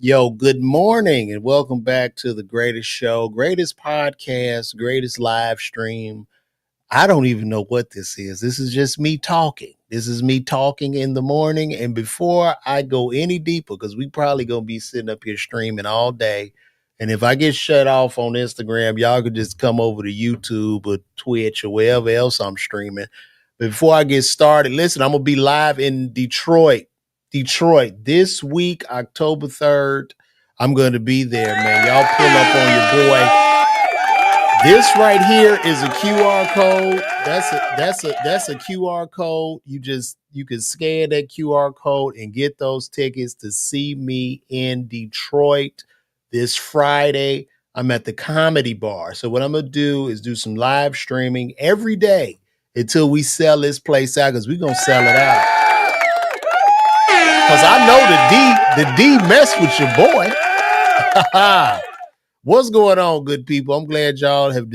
Yo, good morning and welcome back to the greatest show, greatest podcast, greatest live stream. I don't even know what this is. This is just me talking. This is me talking in the morning. And before I go any deeper, because we probably going to be sitting up here streaming all day. And if I get shut off on Instagram, y'all could just come over to YouTube or Twitch or wherever else I'm streaming. But before I get started, listen, I'm going to be live in Detroit. Detroit this week, October 3rd. I'm going to be there, man. Y'all pull up on your boy. This right here is a QR code. That's a QR code. You can scan that QR code and get those tickets to see me in Detroit this Friday. I'm at the Comedy Bar. So what I'm gonna do is do some live streaming every day until we sell this place out, because we're gonna sell it out. Because I know the D mess with your boy. What's going on, good people? I'm glad y'all have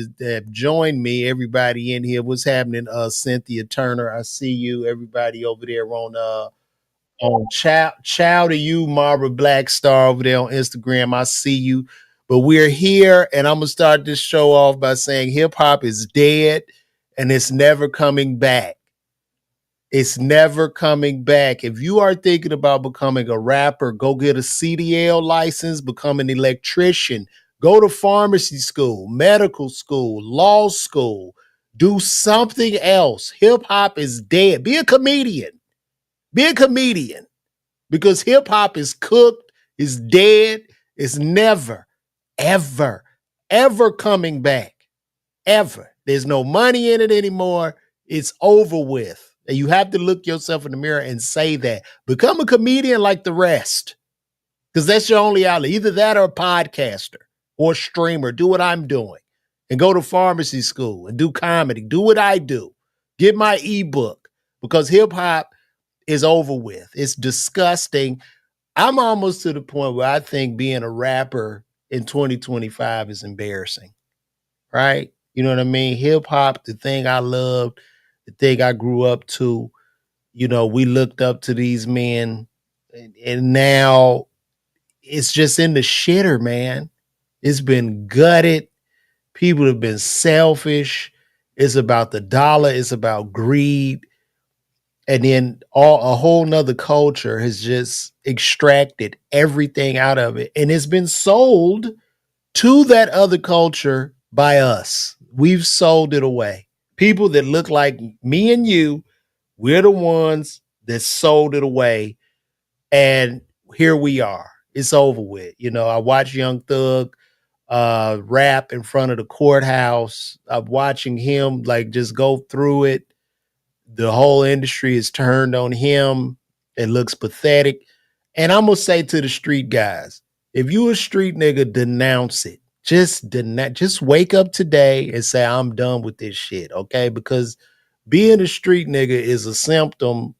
joined me. Everybody in here, what's happening? Cynthia Turner, I see you. Everybody over there on chow to you, Mara Black Star over there on Instagram. I see you. But we're here, and I'm gonna start this show off by saying hip hop is dead, and it's never coming back. It's never coming back. If you are thinking about becoming a rapper, go get a CDL license, become an electrician, go to pharmacy school, medical school, law school, do something else. Hip hop is dead. Be a comedian. Be a comedian, because hip hop is cooked, is dead, is never, ever, ever coming back. Ever. There's no money in it anymore. It's over with. And you have to look yourself in the mirror and say that. Become a comedian like the rest, because that's your only outlet. Either that or a podcaster or streamer. Do what I'm doing and go to pharmacy school and do comedy. Do what I do. Get my ebook, because hip hop is over with. It's disgusting. I'm almost to the point where I think being a rapper in 2025 is embarrassing, right? You know what I mean? Hip hop, the thing I loved, the thing I grew up to, we looked up to these men, and now it's just in the shitter, man. It's been gutted. People have been selfish. It's about the dollar. It's about greed. And then a whole nother culture has just extracted everything out of it. And it's been sold to that other culture by us. We've sold it away. People that look like me and you, we're the ones that sold it away. And here we are. It's over with. I watch Young Thug rap in front of the courthouse. I'm watching him just go through it. The whole industry is turned on him. It looks pathetic. And I'm gonna say to the street guys, if you a street nigga, denounce it. Just wake up today and say, I'm done with this shit, okay? Because being a street nigga is a symptom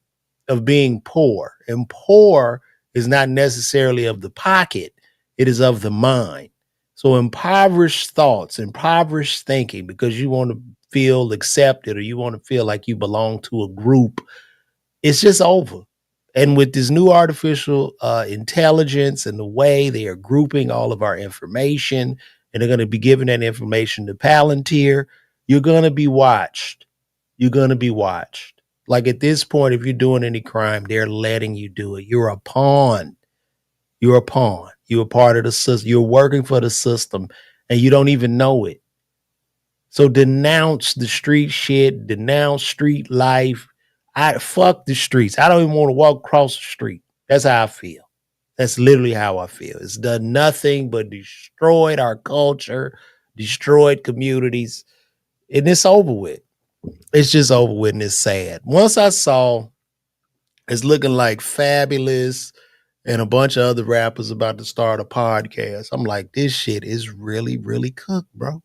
of being poor. And poor is not necessarily of the pocket, it is of the mind. So impoverished thoughts, impoverished thinking, because you want to feel accepted or you want to feel like you belong to a group, it's just over. And with this new artificial intelligence and the way they are grouping all of our information, and they're going to be giving that information to Palantir, you're going to be watched. You're going to be watched. Like at this point, if you're doing any crime, they're letting you do it. You're a pawn. You're a pawn. You're a part of the system. You're working for the system and you don't even know it. So denounce the street shit, denounce street life. I fuck the streets. I don't even want to walk across the street. That's how I feel. That's literally how I feel. It's done nothing but destroyed our culture, destroyed communities, and it's over with. It's just over with, and it's sad. Once I saw it's looking like Fabulous and a bunch of other rappers about to start a podcast, I'm like, this shit is really, really cooked, bro.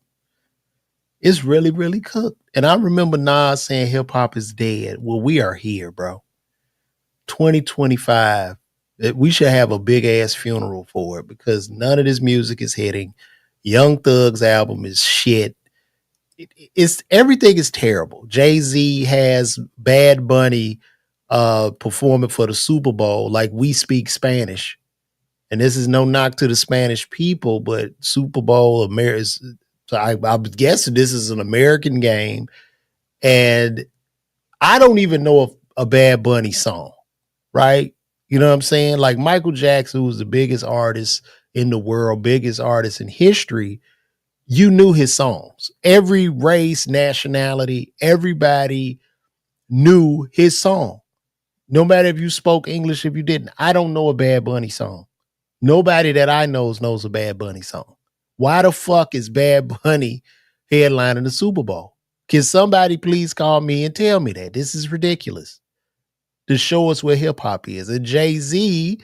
It's really, really cooked. And I remember Nas saying hip hop is dead. Well, we are here, bro. 2025. We should have a big ass funeral for it, because none of this music is hitting. Young Thug's album is shit. It's everything is terrible. Jay-Z has Bad Bunny performing for the Super Bowl like we speak Spanish. And this is no knock to the Spanish people, but Super Bowl America. So I'm guessing this is an American game, and I don't even know a Bad Bunny song, right? You know what I'm saying? Like Michael Jackson, who was the biggest artist in the world, biggest artist in history, you knew his songs. Every race, nationality, everybody knew his song. No matter if you spoke English, if you didn't. I don't know a Bad Bunny song. Nobody that I knows a Bad Bunny song. Why the fuck is Bad Bunny headlining the Super Bowl? Can somebody please call me and tell me that? This is ridiculous. To show us where hip hop is. And Jay-Z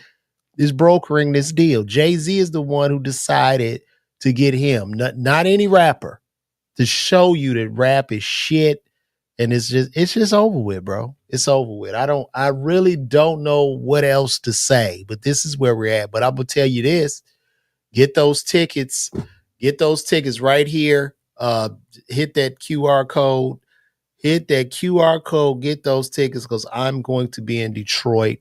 is brokering this deal. Jay-Z is the one who decided to get him, not any rapper, to show you that rap is shit. And it's just over with, bro. It's over with. I really don't know what else to say, but this is where we're at. But I'm gonna tell you this: get those tickets, right here. Hit that QR code, get those tickets because I'm going to be in Detroit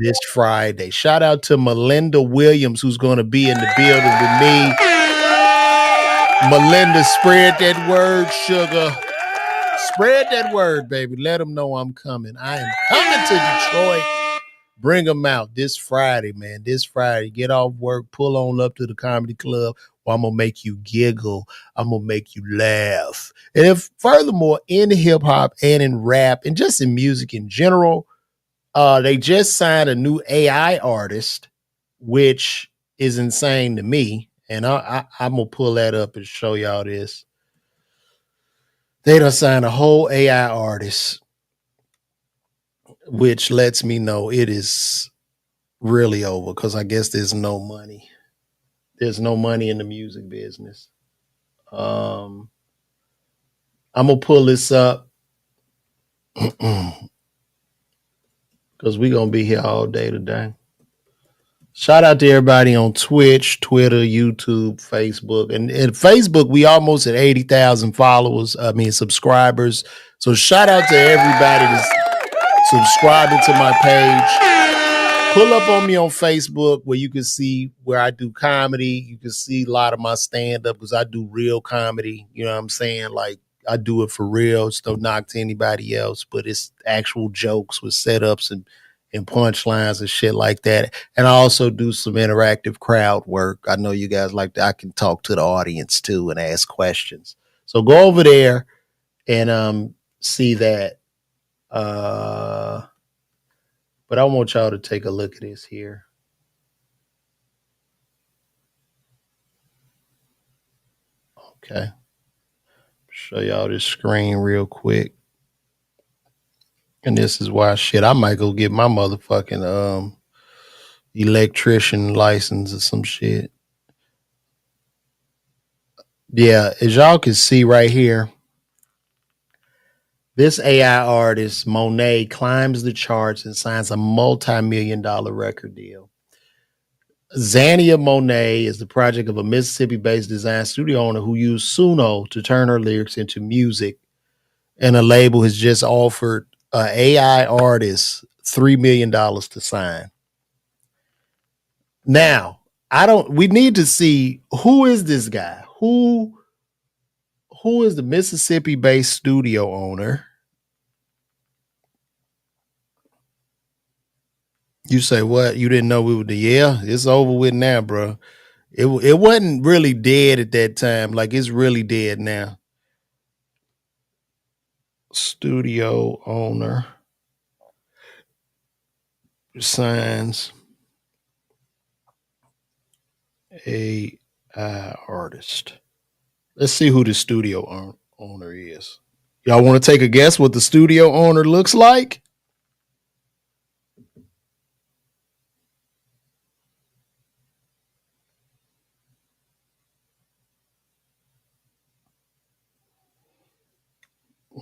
this Friday. Shout out to Melinda Williams, who's going to be in the building with me. Melinda, spread that word, sugar. Spread that word, baby. Let them know I'm coming. I am coming to Detroit. Bring them out this Friday, man. This Friday. Get off work, pull on up to the comedy club, or I'm going to make you giggle. I'm going to make you laugh. And if furthermore, in hip hop and in rap and just in music in general, they just signed a new AI artist, which is insane to me. And I'm going to pull that up and show y'all this. They done signed a whole AI artist, which lets me know it is really over because I guess there's no money. There's no money in the music business. I'm gonna pull this up because we're gonna be here all day today. Shout out to everybody on Twitch, Twitter, YouTube, Facebook. And Facebook, we almost at 80,000 followers. I mean, subscribers. So shout out to everybody that's subscribing to my page. Pull up on me on Facebook where you can see where I do comedy. You can see a lot of my stand-up because I do real comedy. You know what I'm saying? Like, I do it for real. It's no knock to anybody else, but it's actual jokes with setups and punchlines and shit like that. And I also do some interactive crowd work. I know you guys like that. I can talk to the audience too and ask questions. So go over there and see that. But I want y'all to take a look at this here. Okay. Show y'all this screen real quick. And this is why shit, I might go get my motherfucking electrician license or some shit. Yeah, as y'all can see right here, this AI artist, Monet, climbs the charts and signs a multi-million-dollar record deal. Zania Monet is the project of a Mississippi-based design studio owner who used Suno to turn her lyrics into music. And a label has just offered an AI artist $3 million to sign. Now, we need to see who is this guy? Who is the Mississippi-based studio owner? You say what? You didn't know we were it's over with now, bro. It wasn't really dead at that time. Like, it's really dead now. Studio owner signs AI artist. Let's see who the studio owner is. Y'all want to take a guess what the studio owner looks like?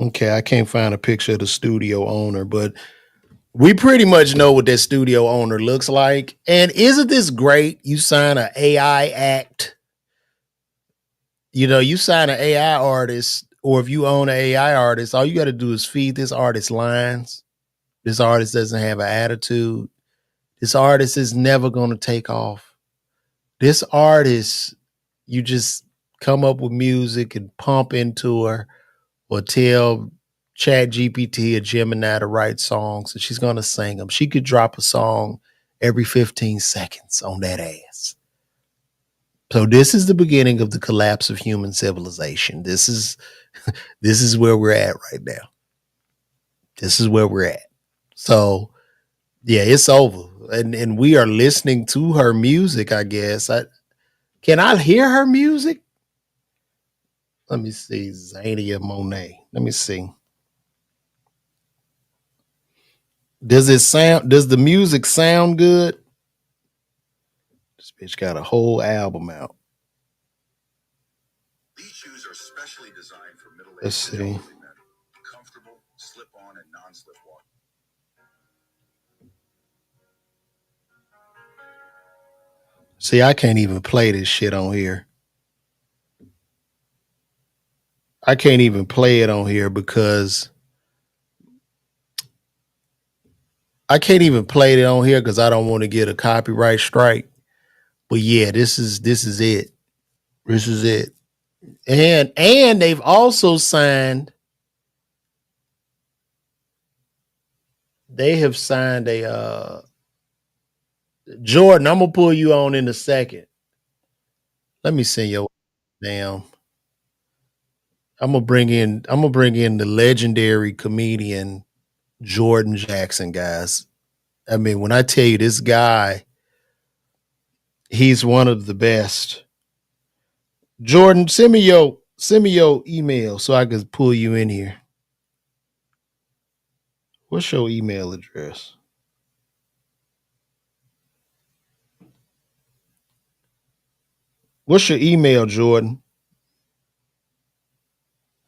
Okay, I can't find a picture of the studio owner, but we pretty much know what that studio owner looks like. And isn't this great? You sign an AI act. You know, you sign an AI artist, or if you own an AI artist, all you got to do is feed this artist lines. This artist doesn't have an attitude. This artist is never going to take off. This artist, you just come up with music and pump into her or tell Chat GPT or Gemini to write songs and she's going to sing them. She could drop a song every 15 seconds on that ass. So this is the beginning of the collapse of human civilization. This is where we're at right now. This is where we're at. So yeah, it's over. And we are listening to her music, I guess. Can I hear her music? Let me see. Zania Monet. Let me see. Does the music sound good? This bitch got a whole album out. These shoes are specially designed for middle-aged. Let's see. Comfortable, slip-on and non-slip walk. See, I can't even play this shit on here. I can't even play it on here because I can't even play it on here because I don't want to get a copyright strike. But yeah, this is it. This is it. And they've also signed. They have signed a Jordan. I'm gonna pull you on in a second. Let me send your damn. I'm gonna bring in the legendary comedian Jordan Jackson, guys. I mean, when I tell you this guy, he's one of the best. Jordan, send me your email so I can pull you in here. What's your email address? What's your email, Jordan?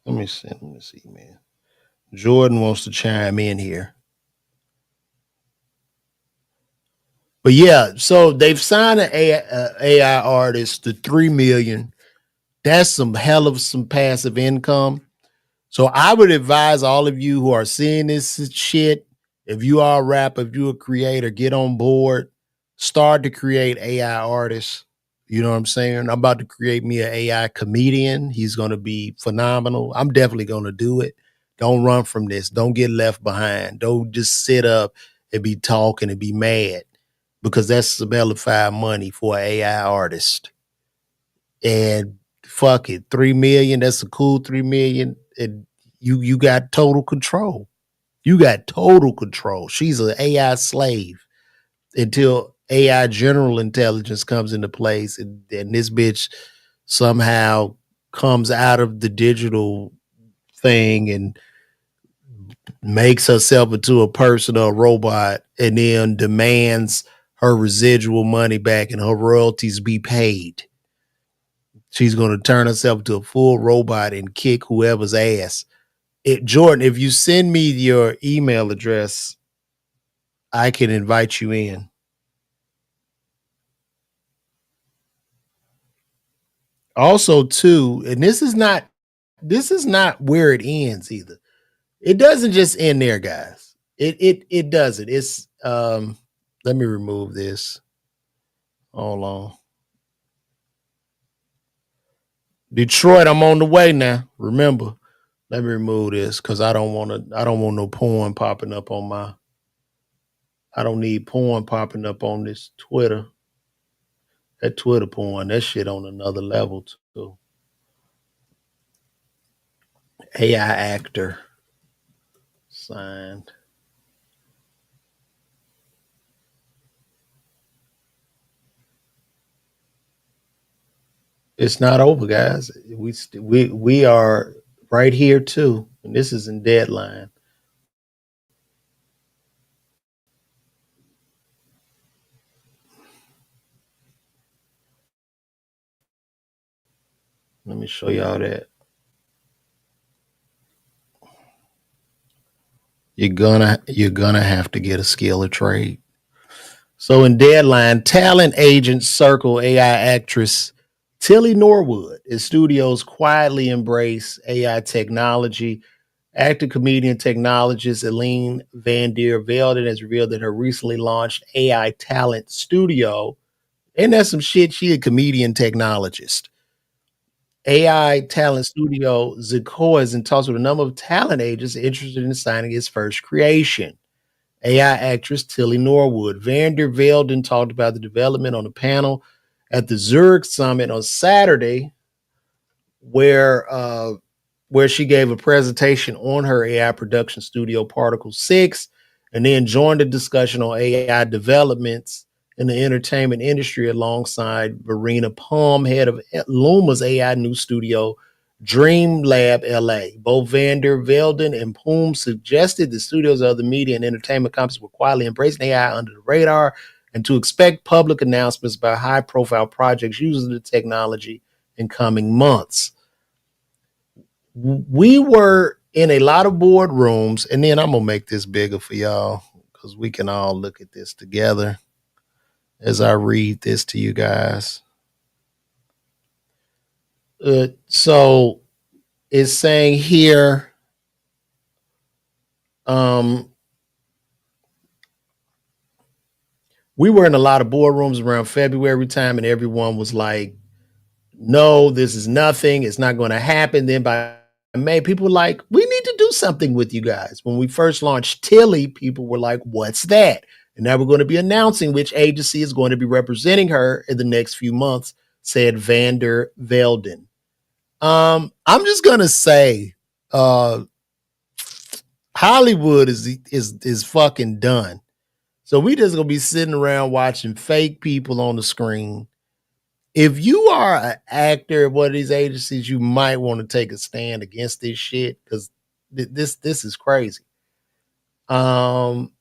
Let me send him this email. Jordan wants to chime in here. But yeah, so they've signed an AI artist to 3 million. That's some hell of some passive income. So I would advise all of you who are seeing this shit, if you are a rapper, if you're a creator, get on board, start to create AI artists. You know what I'm saying? I'm about to create me an AI comedian. He's going to be phenomenal. I'm definitely going to do it. Don't run from this. Don't get left behind. Don't just sit up and be talking and be mad because that's some hellified money for an AI artist. And fuck it, 3 million, that's a cool 3 million. And you got total control. You got total control. She's an AI slave until AI general intelligence comes into place and this bitch somehow comes out of the digital thing and makes herself into a person or a robot and then demands her residual money back and her royalties be paid. She's going to turn herself into a full robot and kick whoever's ass. Jordan, if you send me your email address, I can invite you in. Also, too, and this is not where it ends either. It doesn't just end there, guys. It doesn't. It's let me remove this. Hold on. Detroit, I'm on the way now. Remember, let me remove this because I don't want no porn popping up on my. I don't need porn popping up on this Twitter. That Twitter porn, that shit on another level too. AI actor signed. It's not over, guys. We are right here too, and this is in deadline. Let me show y'all that. You're gonna have to get a skill or trade. So in Deadline, talent agents circle AI actress Tilly Norwood as studios quietly embrace AI technology. Actor, comedian, technologist Eileen Van Der Velden has revealed that her recently launched AI talent studio, And that's some shit. She a comedian technologist. AI talent studio Zico is in talks with a number of talent agents interested in signing its first creation. AI actress Tilly Norwood. Vander Velden talked about the development on a panel at the Zurich Summit on Saturday, where where she gave a presentation on her AI production studio Particle 6 and then joined the discussion on AI developments in the entertainment industry alongside Verena Palm, head of Luma's AI new studio, Dream Lab LA. Both Vander Velden and Poom suggested the studios of other media and entertainment companies were quietly embracing AI under the radar and to expect public announcements about high profile projects using the technology in coming months. We were in a lot of boardrooms, and then I'm gonna make this bigger for y'all because we can all look at this together as I read this to you guys. So it's saying here, we were in a lot of boardrooms around February time, and everyone was like, no, this is nothing. It's not going to happen. Then by May, people were like, we need to do something with you guys. When we first launched Tilly, people were like, what's that? And now we're going to be announcing which agency is going to be representing her in the next few months, said Vander Velden. I'm just gonna say, uh, Hollywood is fucking done. So we just gonna be sitting around watching fake people on the screen. If you are an actor at one of these agencies, you might want to take a stand against this shit because this is crazy. Um,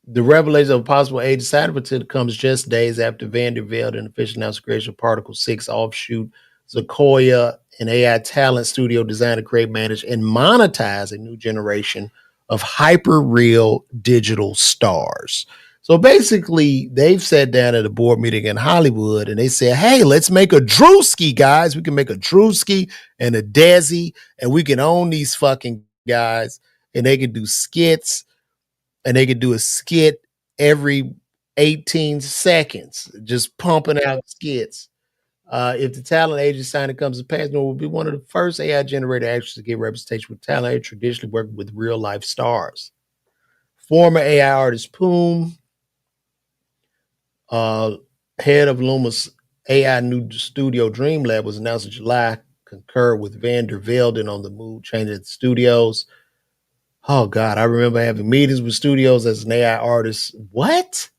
the revelation of a possible age cyber comes just days after Vanderbilt and official announced the creation of Particle 6 offshoot Sequoia, an AI talent studio designed to create, manage, and monetize a new generation of hyper real digital stars. So basically, they've sat down at a board meeting in Hollywood and they said, hey, let's make a Drewski, guys. We can make a Drewski and a Desi, and we can own these fucking guys, and they can do skits, and they could do a skit every 18 seconds, just pumping out skits. If the talent agent signing comes to pass, Nor will be one of the first AI generated actors to get representation with talent traditionally working with real life stars. Former AI artist Poom, uh, head of Luma's AI new studio Dream Lab, was announced in July, concurred with Vander Velden on the mood changing at the studios. Oh God, I remember having meetings with studios as an AI artist. What?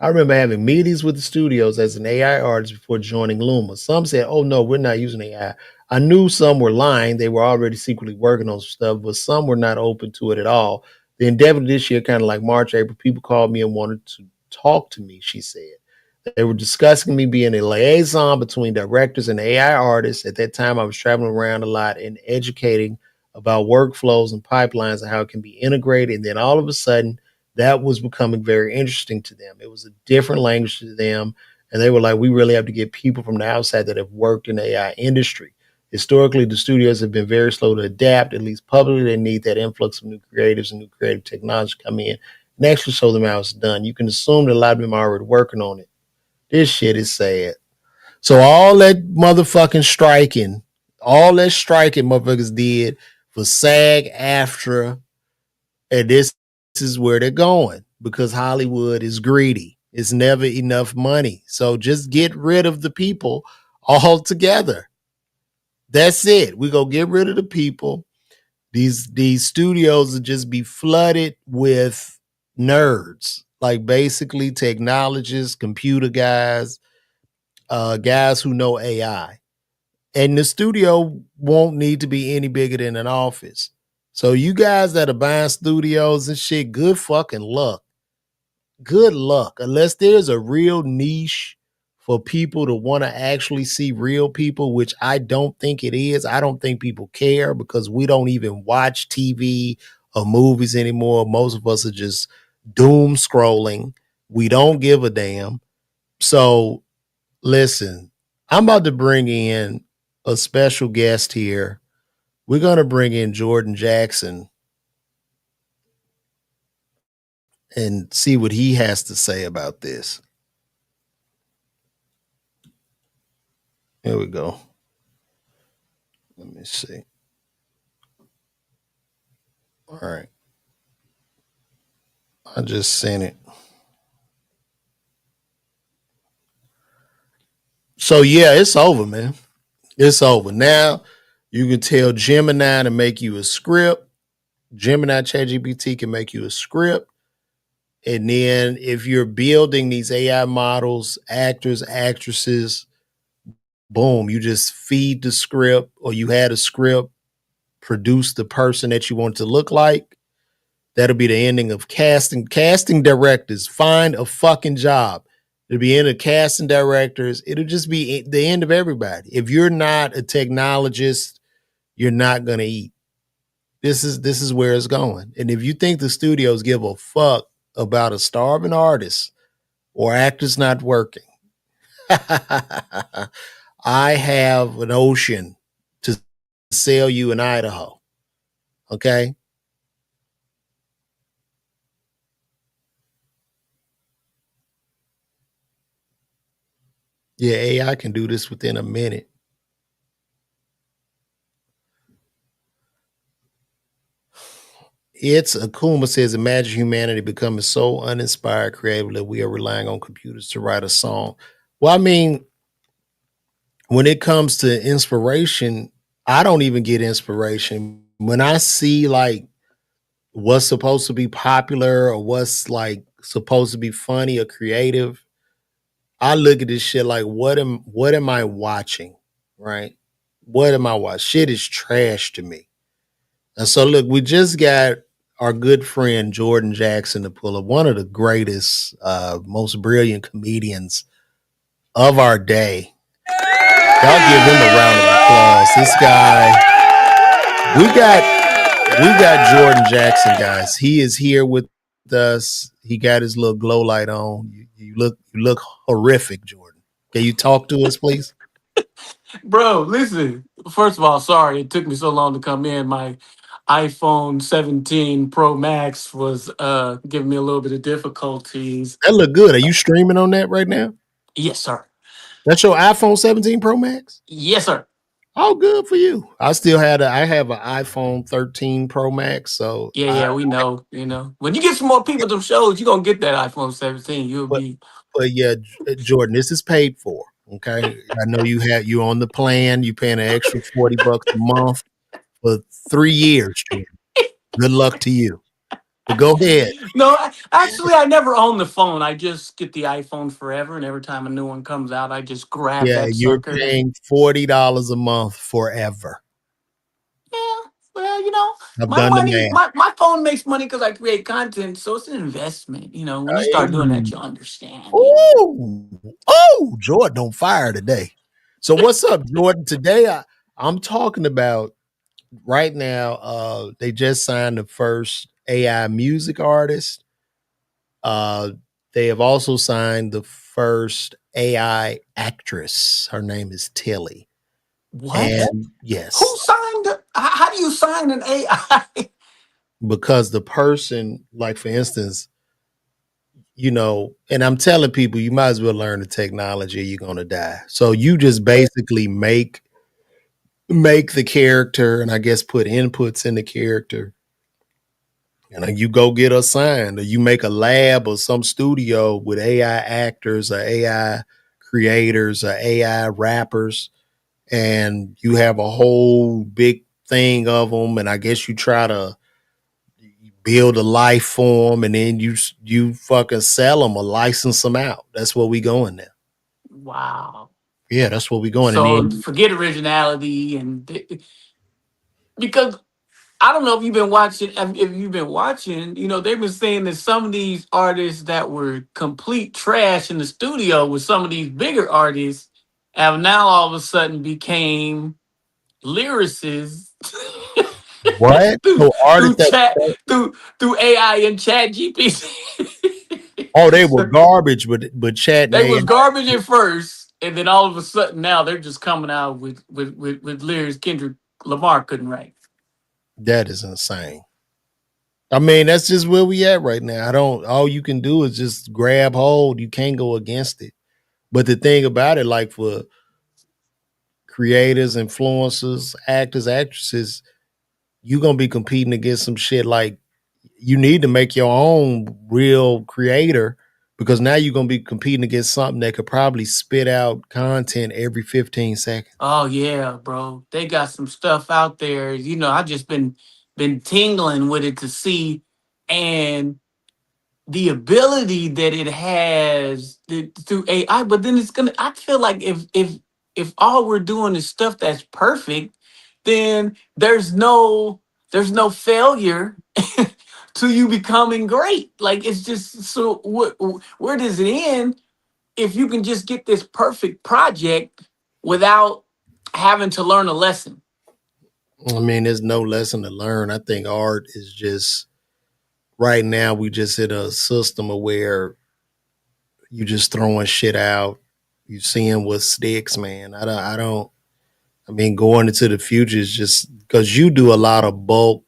I remember having meetings with the studios as an AI artist before joining Luma. Some said, oh no, we're not using AI. I knew some were lying. They were already secretly working on stuff, but some were not open to it at all. The endeavor this year, kind of like March, April, people called me and wanted to talk to me, she said. They were discussing me being a liaison between directors and AI artists. At that time, I was traveling around a lot and educating about workflows and pipelines and how it can be integrated. And then all of a sudden, that was becoming very interesting to them. It was a different language to them. And they were like, we really have to get people from the outside that have worked in the AI industry. Historically, the studios have been very slow to adapt, at least publicly. They need that influx of new creatives and new creative technology come in and actually show them how it's done. You can assume that a lot of them are already working on it. This shit is sad. So all that motherfucking striking, all that striking motherfuckers did for SAG AFTRA, and this is where they're going because Hollywood is greedy. It's never enough money. So just get rid of the people altogether. That's it. We go get rid of the people. These studios will just be flooded with nerds, like basically technologists, computer guys, guys who know AI. And the studio won't need to be any bigger than an office. So you guys that are buying studios and shit, good fucking luck. Good luck. Unless there's a real niche for people to want to actually see real people, which I don't think it is. I don't think people care because we don't even watch TV or movies anymore. Most of us are just doom scrolling. We don't give a damn. So listen, I'm about to bring in a special guest here. We're going to bring in Jordan Jackson. and see what he has to say about this. Here we go. Let me see. All right. I just sent it. So yeah, it's over, man. It's over. Now you can tell Gemini to make you a script. Gemini ChatGPT can make you a script. And then if you're building these AI models, actors, actresses, boom, you just feed the script, or you had a script, produce the person that you want to look like. That'll be the ending of casting. Casting directors, find a fucking job. It'll be end of casting directors. It'll just be the end of everybody. If you're not a technologist, you're not gonna eat. This is where it's going. And if you think the studios give a fuck about a starving artist or actors not working, I have an ocean to sell you in Idaho. Okay. Yeah, AI can do this within a minute. It's Akuma says, imagine humanity becoming so uninspired creative that we are relying on computers to write a song. Well, I mean, when it comes to inspiration, I don't even get inspiration. When I see like what's supposed to be popular or what's like supposed to be funny or creative, I look at this shit like what am I watching? Right? What am I watching? Shit is trash to me. And so look, we just got our good friend Jordan Jackson to pull up, one of the greatest, most brilliant comedians of our day. Y'all give him a round of applause. This guy, we got Jordan Jackson, guys. He is here with us. He got his little glow light on. You look horrific, Jordan. Can you talk to us, please? Bro, listen. First of all, sorry it took me so long to come in. My iPhone 17 Pro Max was giving me a little bit of difficulties. That look good. Are you streaming on that right now? Yes, sir. That's your iPhone 17 Pro Max? Yes, sir. Oh, good for you. I have an iPhone 13 Pro Max, so Yeah, yeah, we know. When you get some more people to them shows, you're gonna get that iPhone 17. You'll but be but yeah, Jordan, this is paid for. Okay. I know you on the plan, you paying an extra $40 a month for 3 years, Jordan. Good luck to you. But go ahead. No, actually I never own the phone. I just get the iPhone forever, and every time a new one comes out, I just grab Yeah, that you're sucker. And paying $40 a month forever. yeah, well, I've my done the money, math. my phone makes money because I create content, so it's an investment. When you start doing that, Hey. you'll understand. Ooh, Jordan on fire today. So what's up, Jordan? Today I'm talking about right now. They just signed the first AI music artist. Uh, they have also signed the first AI actress. Her name is Tilly, What? and Who yes, signed? How do you sign an AI? because the person, like for instance, and I'm telling people, you might as well learn the technology or you're gonna die. So you just basically make the character and I guess put inputs in the character. And then you go get assigned, or you make a lab or some studio with AI actors or AI creators or AI rappers, and you have a whole big thing of them. And I guess you try to build a life form, and then you fucking sell them or license them out. That's where we going now. Wow. Yeah, that's where we going. And So then forget originality because I don't know if you've been watching. If you've been watching, they've been saying that some of these artists that were complete trash in the studio with some of these bigger artists have now all of a sudden became lyricists what? through So artists through that chat through AI and Chat GPT. oh, they were So garbage, but chat and they AI. was garbage at first, and then all of a sudden now they're just coming out with lyrics Kendrick Lamar couldn't write. That is insane. I mean, that's just where we at right now. I don't. All you can do is just grab hold. You can't go against it. But the thing about it, like for creators, influencers, actors, actresses, you're gonna be competing against some shit like you need to make your own real creator because now you're gonna be competing against something that could probably spit out content every 15 seconds. Oh yeah, bro. They got some stuff out there. I just been tingling with it to see, and the ability that it has through AI. But then it's gonna. I feel like if all we're doing is stuff that's perfect, then there's no failure to you becoming great. Like it's just so. Where does it end if you can just get this perfect project without having to learn a lesson? I mean, there's no lesson to learn. I think art is just right now we just in a system of where you just throwing shit out. You seeing what sticks, man. I don't. I mean, going into the future is just because you do a lot of bulk.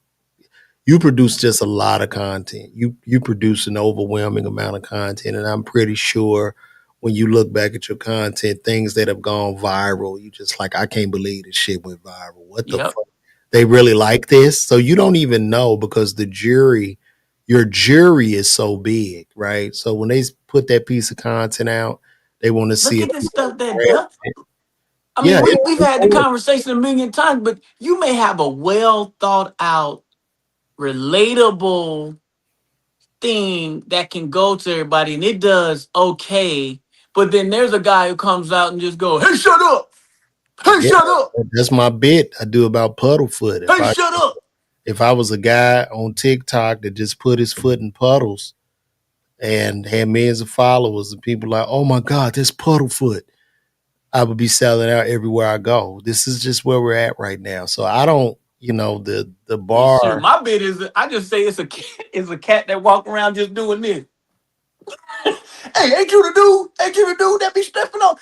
You produce just a lot of content. You produce an overwhelming amount of content, and I'm pretty sure when you look back at your content, things that have gone viral, you just like, I can't believe this shit went viral. What the Yep. fuck? They really like this, so you don't even know because your jury is so big, right? So when they put that piece of content out, they want to see Look if at the people stuff that grab Duck. it. I Yeah, mean, it's we've had the conversation a million times, but you may have a well thought out, relatable thing that can go to everybody, and it does okay. But then there's a guy who comes out and just go, "Hey, shut up! Hey, yeah, shut up! that's my bit. I do about Puddlefoot. Hey, shut up!" If I was a guy on TikTok that just put his foot in puddles and had millions of followers and people like, oh my God, that's Puddlefoot, I would be selling out everywhere I go. This is just where we're at right now. So I don't, the And shoot, bar. my bit is I just say it's a cat, it's a cat that walk around just doing this. Hey, ain't you the dude? Ain't you the dude that be stepping on?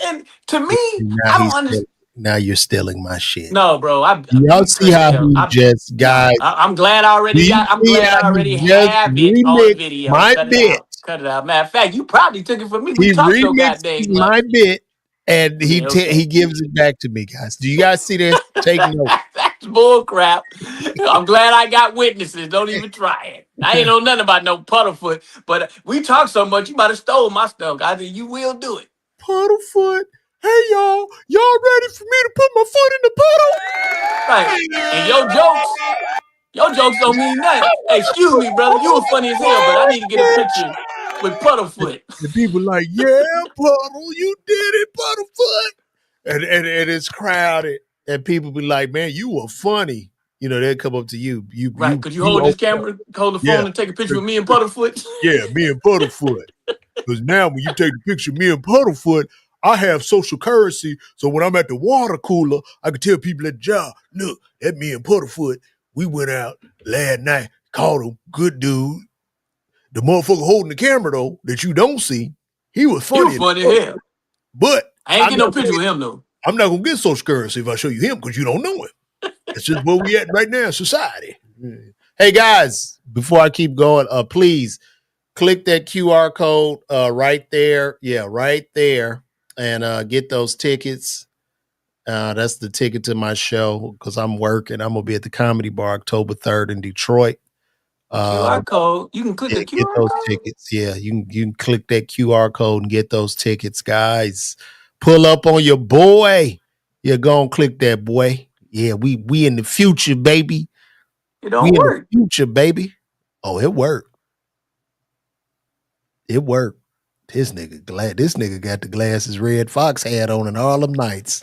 And to me, Now I don't understand. now you're stealing my shit. No, bro. Do y'all see Chris, how hell, he just, nah. guys? I'm glad I Do already you got. I'm see glad how I he already just have it on remixed video. my Cut it bit? out. Cut it out. Matter of fact, you probably took it from me. We He talked so remixed goddamn much. my bit and Yeah, he okay. gives it back to me, guys. Do you guys see this? Take note. That's bull crap. I'm glad I got witnesses. Don't even try it. I ain't know nothing about no Puddlefoot, but we talk so much, you might have stole my stuff. I think you will do it. Puddlefoot. Hey y'all ready for me to put my foot in the Right. And your jokes don't mean nothing. Hey, excuse me, brother. You were funny as hell, but I need to get a puddle? picture with Puddlefoot. And people like, yeah, Puddle, you did it, Puddlefoot. And it's crowded. And people be like, man, you were funny. They'll come up to you. You Right. you Could you you hold this open up. camera, hold the Yeah. phone, and take a picture with me and Puddlefoot? Yeah, me and Puddlefoot. Because now when you take a picture of me and Puddlefoot, I have social currency. So when I'm at the water cooler, I can tell people at the job, look, that me and Puddlefoot, we went out last night, caught him, good dude. The motherfucker holding the camera though, that you don't see, he was He was funny. funny as hell. But I ain't I'm get no not picture gonna, with him though. I'm not gonna get social currency if I show you him because you don't know him. It's just where we at right now in society. Hey guys, before I keep going, please click that QR code right there. Yeah, right there. And get those tickets. That's the ticket to my show because I'm working. I'm gonna be at the Comedy Bar October 3rd in Detroit. QR code. You can click Yeah, the get QR those code. tickets. Yeah, you can click that QR code and get those tickets, guys. Pull up on your boy. Yeah, go and click that boy. Yeah, we in the future, baby. It We don't in the work. future, baby. Oh, it worked. It worked. This nigga got the glasses Red Fox had on in Harlem Nights.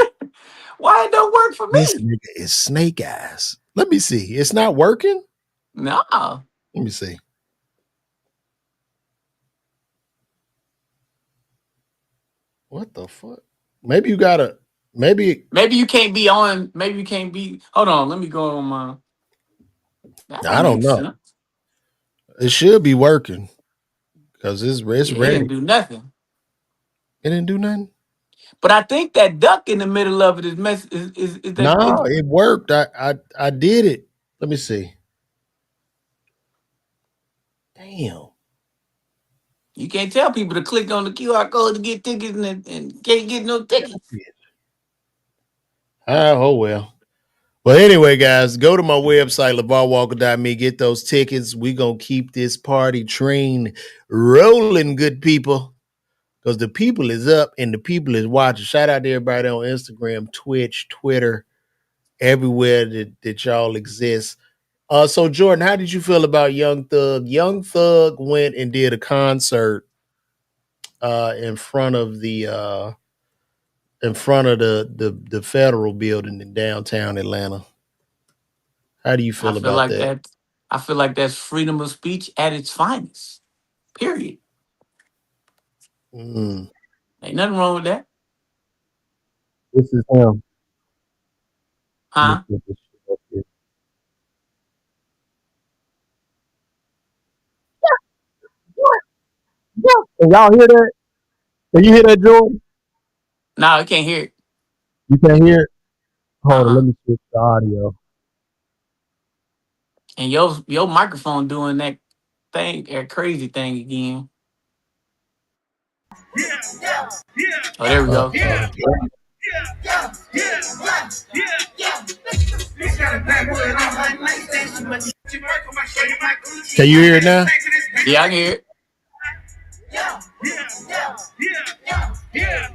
Why it don't work for This me? nigga is snake eyes. Let me see. It's not working. No. Let me see. What the fuck? Maybe you gotta. Maybe Maybe you can't be on. Maybe you can't be. Hold on. Let me go on my. That I don't don't make know. sense. It should be working because it's Yeah, it ready. didn't do nothing. It didn't do nothing. But I think that duck in the middle of it is mess. Is that? No, it worked. I did it. Let me see. Damn. You can't tell people to click on the QR code to get tickets and can't get no tickets. Oh well. Well, anyway, guys, go to my website, LeVarWalker.me. Get those tickets. We gonna keep this party train rolling, good people. Because the people is up and the people is watching. Shout out to everybody on Instagram, Twitch, Twitter, everywhere that y'all exist. So Jordan, how did you feel about Young Thug? Young Thug went and did a concert in front of the federal building in downtown Atlanta. How do you I feel feel about like that? that. I feel like that's freedom of speech at its finest. Period. Mm. Ain't nothing wrong with that, This is him. Let me huh? put this shit up here. Can y'all hear that? Can you hear that, Jordan? No, I can't hear it. You can't hear it? Hold on, let Uh-uh. me switch the audio. And your microphone doing that crazy thing again. Oh, there we go. Can you hear it now? Yeah, I can hear it.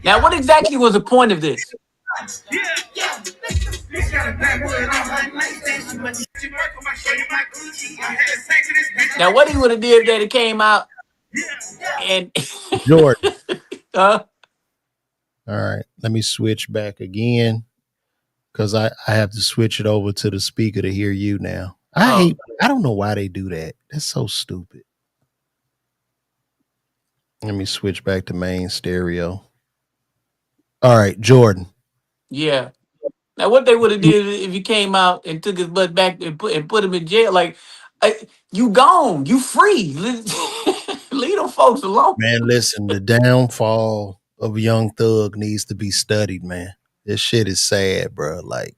Now, what exactly was the point of this? Now, what he would have did that it came out and Jordan. uh, All right, let me switch back again because I have to switch it over to the speaker to hear you now. oh I don't know why they do that. That's so stupid. Let me switch back to main stereo. All right, Jordan. yeah. Now, what they would have did if you came out and took his butt back and put him in jail, like you gone, you free. Leave them folks alone. Man, listen, the downfall of Young Thug needs to be studied, man. This shit is sad, bro. Like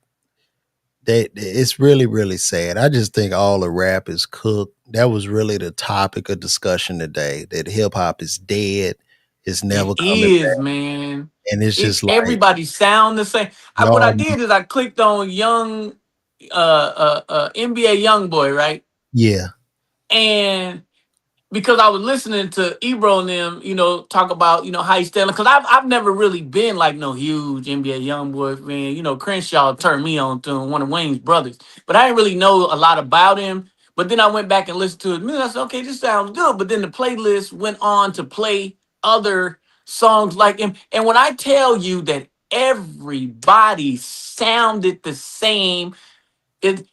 it's really, really sad. I just think all the rap is cooked. That was really the topic of discussion today. That hip hop is dead. It's It never coming is, back. man. And it's It just like, everybody sound the same. What I no, did is I clicked on young NBA young boy, right? yeah, And because I was listening to Ebro and them, talk about, how he's standing. Because I've never really been like no huge NBA YoungBoy fan. Crenshaw turned me on to him, one of Wayne's brothers. But I didn't really know a lot about him. But then I went back and listened to it. And I said, okay, this sounds good. But then the playlist went on to play other songs like him. And when I tell you that everybody sounded the same, it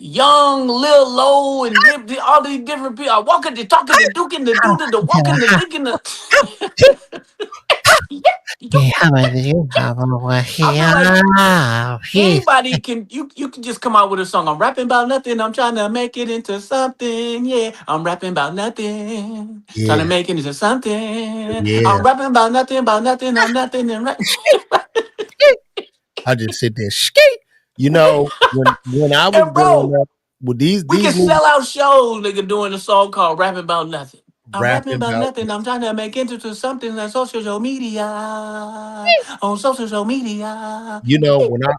Young, Lil Low, and all these different people. I walking, the talking, the duking, the doo the walking, the licking, the. yeah, how about you? I feel like anybody can. You can just come out with a song. I'm rapping about nothing. I'm trying to make it into something. Yeah, I'm rapping about nothing. Trying to Yeah, make it into something. yeah. I'm rapping about nothing, on nothing, and rap. I just sit there skate. When I was And growing bro, up with we these can niggas sell out shows, nigga, doing a song called Rapping About Nothing. I'm rapping rapping about about, nothing. I'm trying to make it into something on social media. On social media.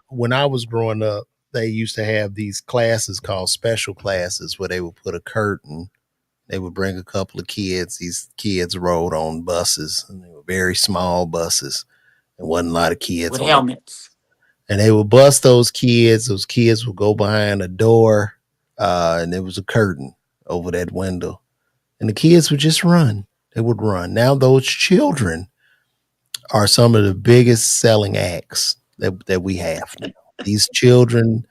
when I was growing up, they used to have these classes called special classes where they would put a curtain. They would bring a couple of kids. These kids rode on buses, and they were very small buses. There wasn't a lot of kids With on them. helmets. And they would bust those kids. Those kids would go behind a door, and there was a curtain over that window. And the kids would just run. They would run. Now those children are some of the biggest selling acts that we have now. These children,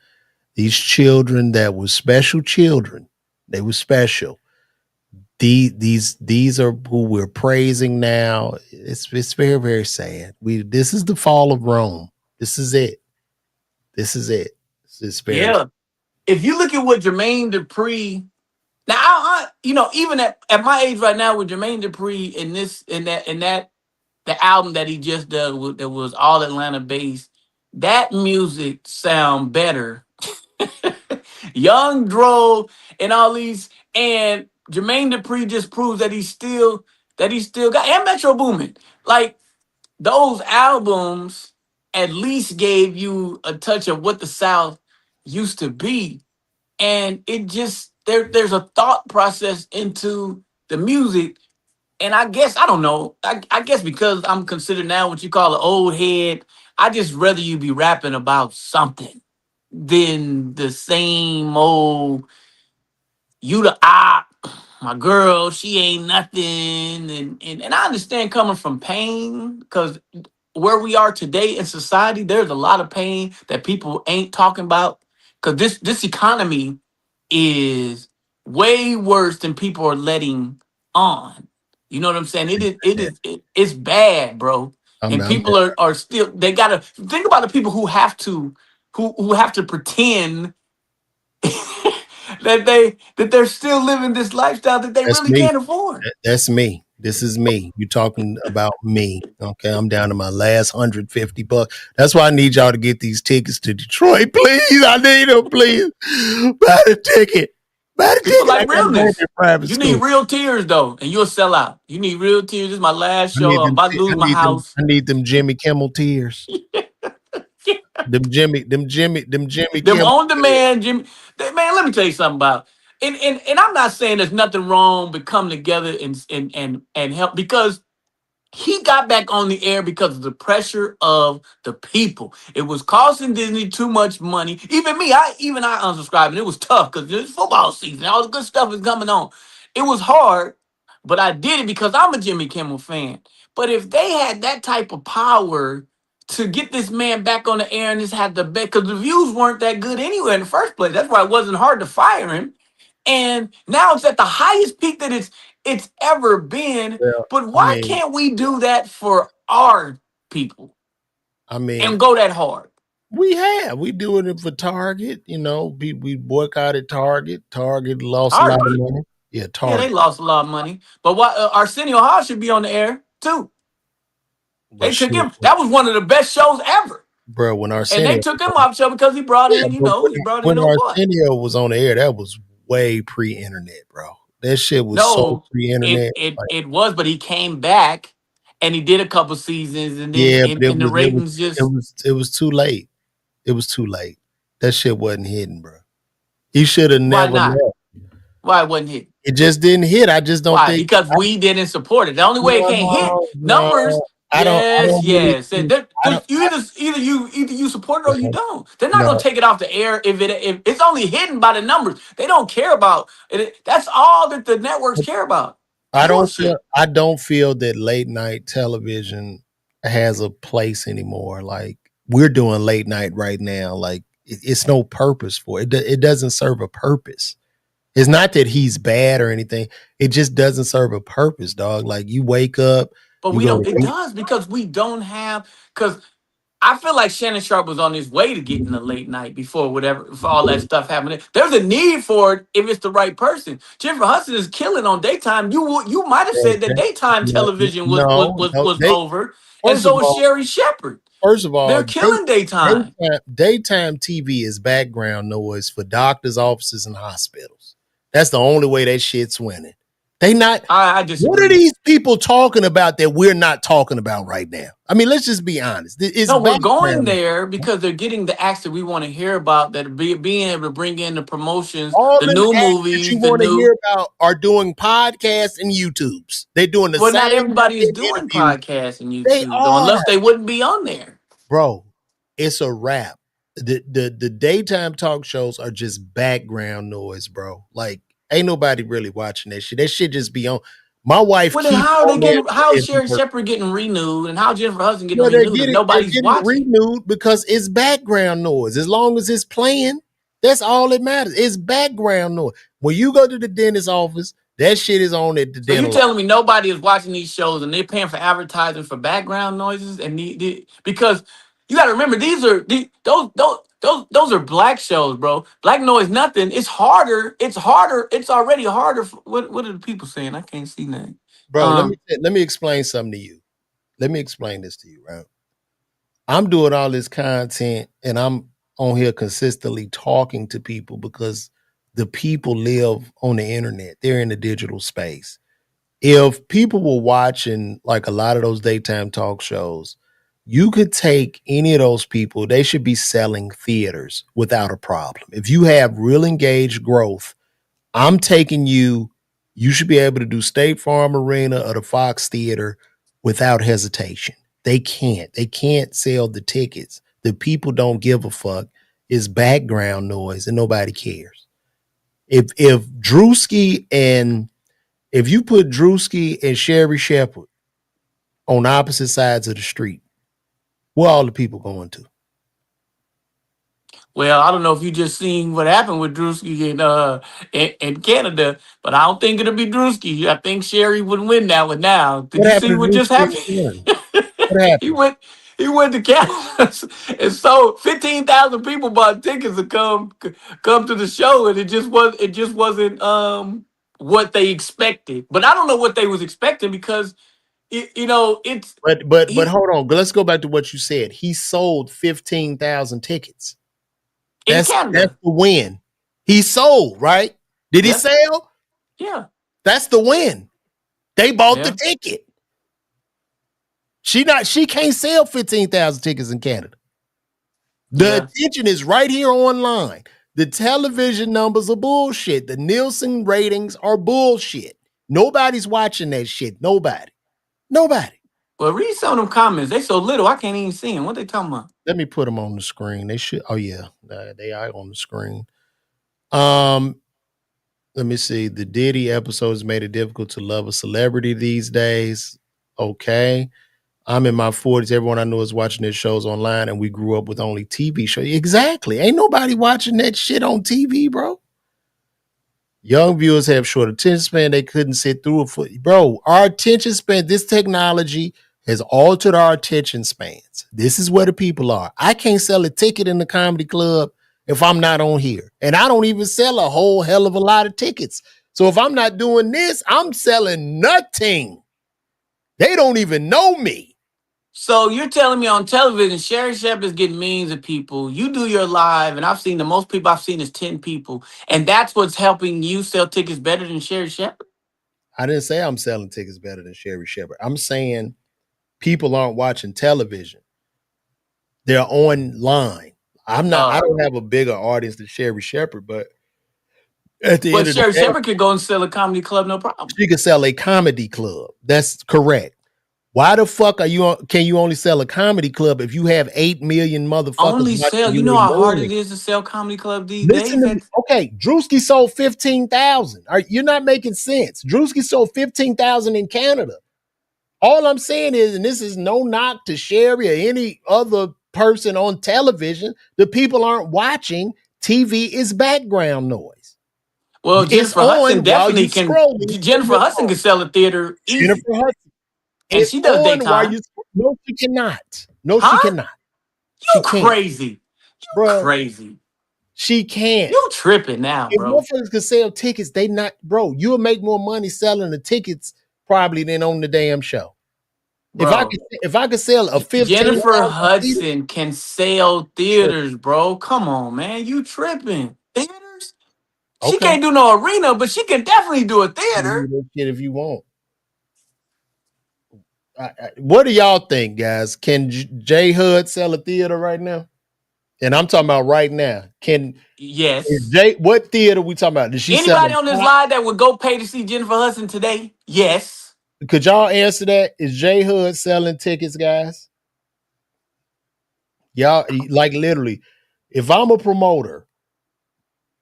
these children that were special children, they were special. These are who we're praising now. It's very, very sad. This is the fall of Rome. This is it. This is it. It's very Yeah. If you look at what Jermaine Dupri, now even at my age right now with Jermaine Dupri in that the album that he just did that was all Atlanta based, that music sound better. Young Dro and all these and Jermaine Dupri just proves that he's still got, and Metro Boomin. Like those albums at least gave you a touch of what the South used to be. And it just there's a thought process into the music. And I guess I don't know. I guess because I'm considered now what you call an old head, I just rather you be rapping about something than the same old you the op, my girl, she ain't nothing. And I understand coming from pain because where we are today in society, there's a lot of pain that people ain't talking about. Because this economy is way worse than people are letting on. You know what I'm saying? It's bad, bro. I'm, And I'm people are still, they gotta think about the people who have to who have to pretend that they're still living this lifestyle that they That's really me. can't afford. That's me. This is me. You talking about me. Okay. I'm down to my last $150. That's why I need y'all to get these tickets to Detroit. Please. I need them, please. Buy the ticket. Buy the People ticket. I like gotta go realness. to private You need school. real tears though, and you'll sell out. You need real tears. This is my last I show. need I'm them about to lose my house. I need them Jimmy Kimmel tears. Them Jimmy Them Kimmel on tears. demand, Jimmy. Man, let me tell you something about. And I'm not saying there's nothing wrong with come together and help because he got back on the air because of the pressure of the people. It was costing Disney too much money. Even me, I unsubscribed, and it was tough because it's football season. All the good stuff is coming on. It was hard, but I did it because I'm a Jimmy Kimmel fan. But if they had that type of power to get this man back on the air and just had the bet, because the views weren't that good anyway in the first place. That's why it wasn't hard to fire him. And now it's at the highest peak that it's ever been. Well, But I why mean, can't we do that for our people I mean, and go that hard? we doing it for Target. You know, we boycotted Target. Target lost a lot of Target, money. Yeah, yeah, they Target. lost a lot of money. But why Arsenio Hall should be on the air too? Well, They took shit, him. That was one of the best shows ever, bro. When and they Arsenio, took him off show because he brought yeah, in, but he brought in when little boy. Arsenio was on the air, that was way pre-internet, bro. That shit was so No, pre-internet. Like, it was, but he came back and he did a couple seasons, and then yeah, but and the ratings just it was too late. It was too late. That shit wasn't hitting, bro. He should have why never not? left. Why it wasn't hit? It just didn't hit. I just don't Why? think. Because we didn't support it. The only way it can't hit No, numbers. no. I Yes, don't really yes. And think. I don't. you either you support it or you No, don't. They're not gonna no. take it off the air if it's only hidden by the numbers. They don't care about it. That's all that the networks care about. Viewership. I don't feel that late night television has a place anymore. Like we're doing late night right now. Like it's no purpose for it. It doesn't serve a purpose. It's not that he's bad or anything. It just doesn't serve a purpose, dog. Like you wake up, But you we go don't. to It does because we don't have. Because I feel like Shannon Sharp was on his way to getting a late night before whatever, for all that stuff happening. There's a need for it if it's the right person. Jennifer Hudson is killing on daytime. You might have said that daytime television was they over, and first of so is all, Sherry Shepard. first of all, They're killing daytime. daytime TV is background noise for doctors, offices, and hospitals. That's the only way that shit's winning. They not. I What are disagree. these people talking about that we're not talking about right now? I mean, let's just be honest. It's No, we're going background. there because they're getting the acts that we want to hear about. That being able to bring in the promotions, All the them new acts that you movies, the want to new. hear about are doing podcasts and YouTubes. They're doing the Well, not same everybody is goddamn doing interviews. podcasts and They YouTube though, are, unless they wouldn't be on there. bro. It's a wrap. The daytime talk shows are just background noise, bro. Like ain't nobody really watching that shit. That shit just be on. My wife Well, then keeps how are they on there getting? How is saying Sherry Shepard getting renewed, and how Jennifer Hudson getting well, renewed if they're nobody's getting watching? renewed because it's background noise. As long as it's playing, that's all that matters. It's background noise. When you go to the dentist's office, that shit is on at the So you dental. telling me nobody is watching these shows and they're paying for advertising for background noises and because you got to remember those are black shows, bro. Black noise, nothing. It's harder. It's harder. It's already harder. What are the people saying? I can't see nothing. Bro, let me explain something to you. Let me explain this to you, right? I'm doing all this content and I'm on here consistently talking to people because the people live on the internet. They're in the digital space. If people were watching like a lot of those daytime talk shows, you could take any of those people, they should be selling theaters without a problem. If you have real engaged growth, I'm taking you, you should be able to do State Farm Arena or the Fox Theater without hesitation. They can't. They can't sell the tickets. The people don't give a fuck. It's background noise and nobody cares. If Drewski and if you put Drewski and Sherry Shepherd on opposite sides of the street, where all the people going to? Well, I don't know if you just seen what happened with Drewski in Canada, but I don't think it'll be Drewski. I think Sherry would win that one now. Did What you see happened what to just Drewski happened? again? What he happened? went he went to Canada and so 15,000 people bought tickets to come to the show, and it just wasn't what they expected. But I don't know what they was expecting because it's But he hold on. Let's go back to what you said. He sold 15,000 tickets. in That's Canada. the win. He sold, right? Did he Yeah, sell? yeah, That's the win. They bought the yeah, ticket. She can't sell 15,000 tickets in Canada. The yeah. attention is right here online. The television numbers are bullshit. The Nielsen ratings are bullshit. Nobody's watching that shit. Nobody. Well, read some of them comments. They so little, I can't even see them. What they talking about? Let me put them on the screen. They should. Oh yeah, they are on the screen. Um, let me see. The Diddy episodes made it difficult to love a celebrity these days. Okay. I'm in my 40s. Everyone I know is watching their shows online, and we grew up with only TV shows. Exactly. Ain't nobody watching that shit on TV, bro. Young viewers have short attention span. They couldn't sit through it for bro. Our attention span, this technology has altered our attention spans. This is where the people are. I can't sell a ticket in the comedy club if I'm not on here. And I don't even sell a whole hell of a lot of tickets. So if I'm not doing this, I'm selling nothing. They don't even know me. So you're telling me on television, Sherry Shepherd's getting millions of people. You do your live, and I've seen the most people I've seen is 10 people. And that's what's helping you sell tickets better than Sherry Shepherd? I didn't say I'm selling tickets better than Sherry Shepherd. I'm saying people aren't watching television. They're online. I don't have a bigger audience than Sherry Shepherd, but at the But end of the Sherry day, Shepherd could go and sell a comedy club, no problem. she could sell a comedy club. That's correct. Why the fuck can you only sell a comedy club if you have 8 million motherfuckers Only watching sell. You you know a how hard morning? it is to sell comedy club these Listen days? to me. Okay, Drewski sold 15,000. You're not making sense. Drewski sold 15,000 in Canada. All I'm saying is, and this is no knock to Sherry or any other person on television, the people aren't watching. TV is background noise. Well, It's Jennifer Hudson on while you definitely can. scrolling in Jennifer your Hudson phone. can sell a theater easy. Jennifer Hudson. And It's she does on while daytime. you. No, she cannot. No, she Huh? cannot. You She can't, crazy. You bro. crazy. She can't. You tripping now, If bro. motherfuckers could sell tickets, they not, bro. You'll make more money selling the tickets probably than on the damn show. Bro. If I could sell a 15,000 Jennifer seater, Hudson can sell sure. theaters, bro. Come on, man. You tripping. Theaters? She Okay. can't do no arena, but she can definitely do a You theater. do that shit if you want. What do y'all think, guys? Can J Hud sell a theater right now? And I'm talking about right now. Yes. What theater we talking about? Did she sell Anybody them? on this live that would go pay to see Jennifer Hudson today? Yes. Could y'all answer that? Is J Hud selling tickets, guys? Y'all, like literally, if I'm a promoter,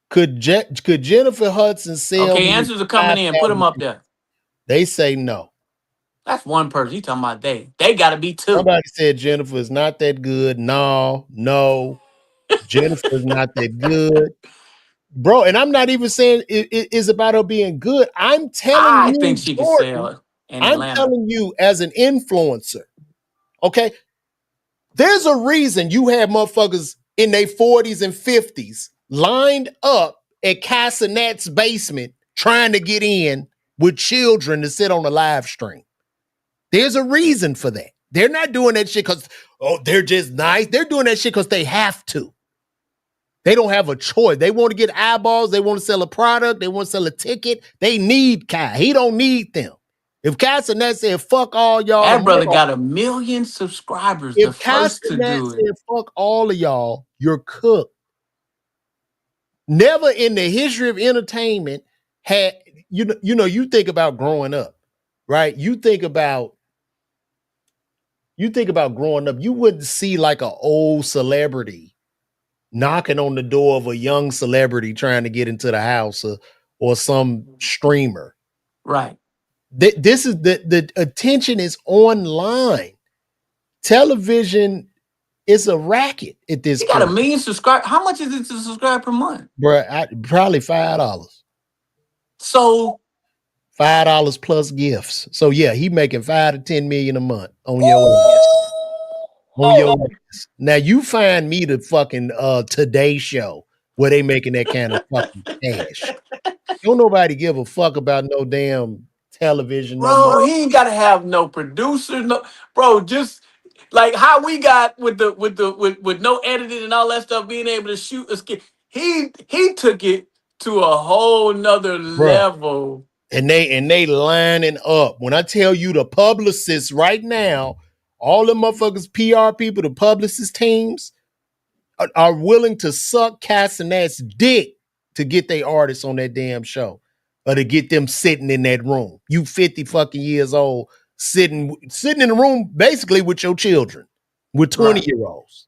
could Jennifer Hudson sell Okay, me answers are coming in. Put them 5,000? up there. They say no. That's one person. You talking about they. They got to be two. Somebody said Jennifer is not that good. No, Jennifer's not that good. Bro, and I'm not even saying it's about her being good. I'm telling I think you, she could Jordan, sell in I'm Atlanta. telling you as an influencer, okay? There's a reason you have motherfuckers in their 40s and 50s lined up at Casanet's basement trying to get in with children to sit on a live stream. There's a reason for that. They're not doing that shit because, they're just nice. They're doing that shit because they have to. They don't have a choice. They want to get eyeballs. They want to sell a product. They want to sell a ticket. They need Kai. He don't need them. If Castanet said, fuck all y'all That brother tomorrow, got 1 million subscribers, the if first to Castanet do it. said, fuck all of y'all, you're cooked. Never in the history of entertainment had, you think about growing up, right? You think about growing up, you wouldn't see like an old celebrity knocking on the door of a young celebrity trying to get into the house or some streamer. Right. This is the attention is online. Television is a racket at this He point. got 1 million subscribers. How much is it to subscribe per month? Bro, probably $5. So $5 plus gifts. So yeah, he making 5 to 10 million a month on your ass. On your ass. Now you find me the fucking Today Show where they making that kind of fucking cash. Don't nobody give a fuck about no damn television no bro, more. he ain't gotta have no producer, no bro, just like how we got with no editing and all that stuff, being able to shoot a skit. He took it to a whole nother level. And they lining up. When I tell you the publicists right now, all the motherfuckers, PR people, the publicist teams are willing to suck Castanet's dick to get their artists on that damn show or to get them sitting in that room. You 50 fucking years old, sitting in the room basically with your children, with 20-year-olds.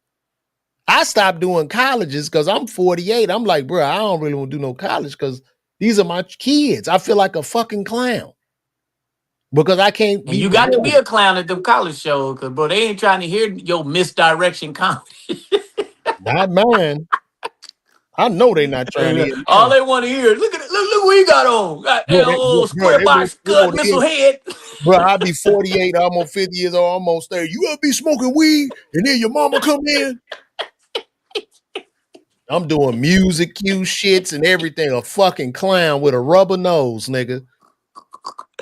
I stopped doing colleges because I'm 48. I'm like, bro, I don't really want to do no college because these are my kids. I feel like a fucking clown because I can't And be. you got to be a clown at them college shows, because bro, they ain't trying to hear your misdirection comedy. Not mine. I know they're not trying to hear all they want to hear is look what he got on. Got square box gut missile head. Bro, I'll be 48, I'm on 50 years old, I'm on stage. You ever be smoking weed and then your mama come in? I'm doing music cue shits and everything. A fucking clown with a rubber nose, nigga.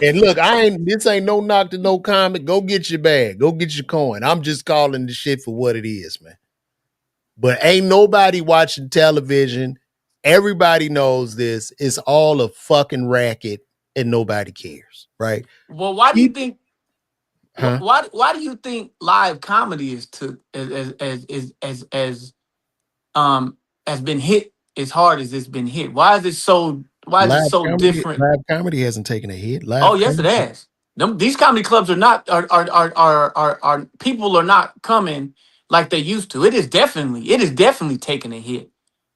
And look, this ain't no knock to no comic. Go get your bag. Go get your coin. I'm just calling the shit for what it is, man. But ain't nobody watching television. Everybody knows this. It's all a fucking racket and nobody cares, right? Well, why do you think why do you think live comedy is has been hit as hard as it's been hit? Why is it so different? Live comedy hasn't taken a hit. Yes, it has. These comedy clubs are people are not coming like they used to. It is definitely taking a hit.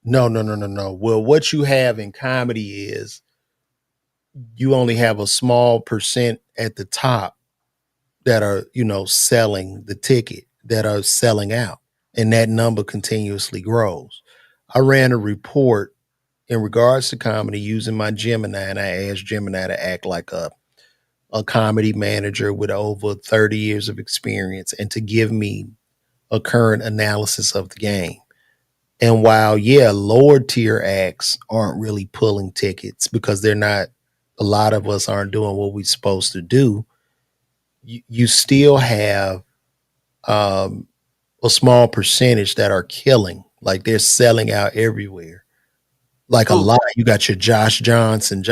No. Well, what you have in comedy is you only have a small percent at the top that are, selling the ticket, that are selling out. And that number continuously grows. I ran a report in regards to comedy using my Gemini, and I asked Gemini to act like a comedy manager with over 30 years of experience and to give me a current analysis of the game. And while, lower tier acts aren't really pulling tickets because a lot of us aren't doing what we're supposed to do, you still have a small percentage that are killing. Like they're selling out everywhere. Like a lot. You got your Josh Johnson.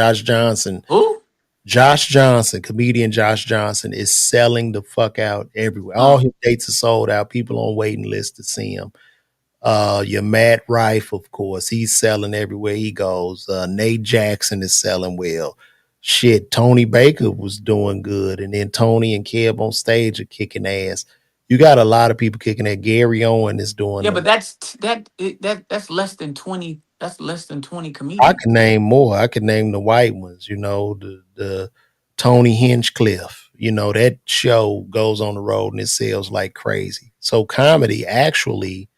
Who? Josh Johnson, comedian Josh Johnson is selling the fuck out everywhere. All his dates are sold out. People on waiting lists to see him. Your Matt Rife, of course, he's selling everywhere he goes. Nate Jackson is selling well. Shit, Tony Baker was doing good, and then Tony and Kev on stage are kicking ass. You got a lot of people kicking that. Gary Owen is doing. Yeah, but that's less than 20. That's less than 20 comedians. I can name more. I can name the white ones. The Tony Hinchcliffe. That show goes on the road and it sells like crazy. So comedy actually.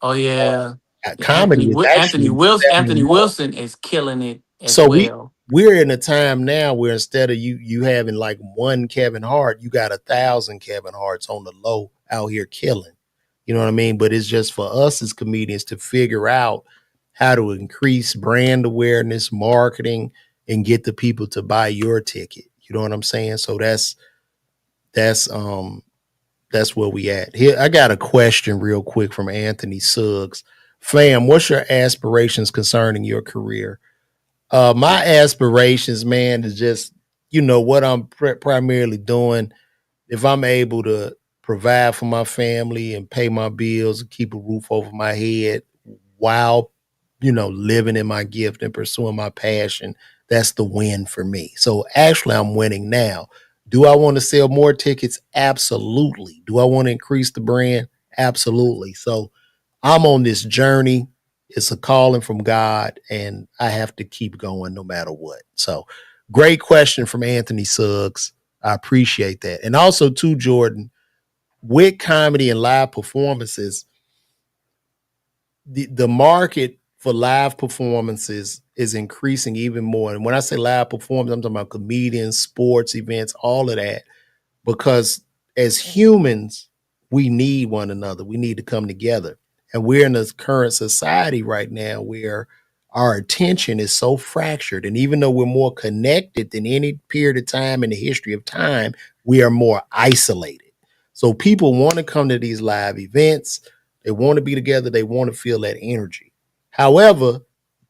Oh yeah, comedy. Anthony Wilson is killing it as well. We're in a time now where instead of you having like one Kevin Hart, you got 1,000 Kevin Harts on the low out here killing. You know what I mean? But it's just for us as comedians to figure out how to increase brand awareness, marketing, and get the people to buy your ticket. You know what I'm saying? So that's where we at. Here, I got a question real quick from Anthony Suggs. Fam, what's your aspirations concerning your career? My aspirations, man, is just, what I'm primarily doing. If I'm able to provide for my family and pay my bills and keep a roof over my head while, living in my gift and pursuing my passion, that's the win for me. So actually, I'm winning now. Do I want to sell more tickets? Absolutely. Do I want to increase the brand? Absolutely. So I'm on this journey. It's a calling from God, and I have to keep going no matter what. So, great question from Anthony Suggs. I appreciate that. And also, too, Jordan, with comedy and live performances, the market for live performances is increasing even more. And when I say live performance, I'm talking about comedians, sports events, all of that, because as humans, we need one another. We need to come together. And we're in this current society right now where our attention is so fractured. And even though we're more connected than any period of time in the history of time, we are more isolated. So people want to come to these live events. They want to be together. They want to feel that energy. However,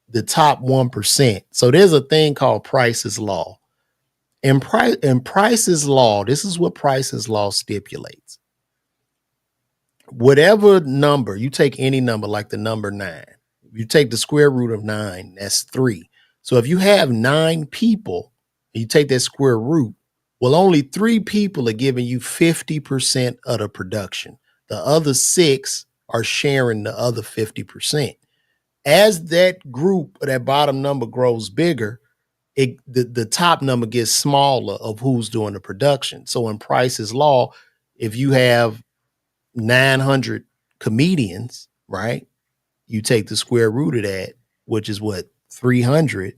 the top 1%. So there's a thing called Price's Law. In Price's Law, this is what Price's Law stipulates. Whatever number, you take any number like the number 9. You take the square root of 9, that's 3. So if you have 9 people, and you take that square root, well, only 3 people are giving you 50% of the production. The other 6 are sharing the other 50%. As that group or that bottom number grows bigger, the top number gets smaller of who's doing the production. So in Price's Law, if you have 900 comedians, right? You take the square root of that, which is what, 300.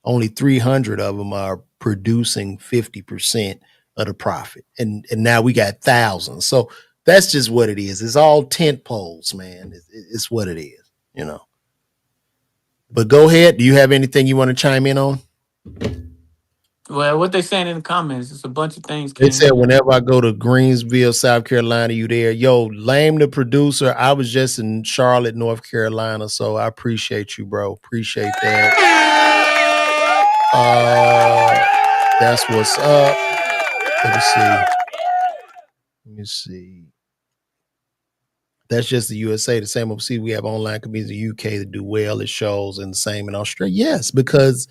Only 300 of them are producing 50% of the profit. And now we got thousands. So that's just what it is. It's all tent poles, man. It's what it is. But go ahead. Do you have anything you want to chime in on? Well, what they saying in the comments, it's a bunch of things They came said in. whenever I go to Greensville, South Carolina, you there. Yo, Lame the producer. I was just in Charlotte, North Carolina. So I appreciate you, bro. Appreciate that. That's what's up. Let me see. Let me see. That's just the USA. The same overseas. We have online comedians in the UK that do well at shows, and the same in Australia. Yes, because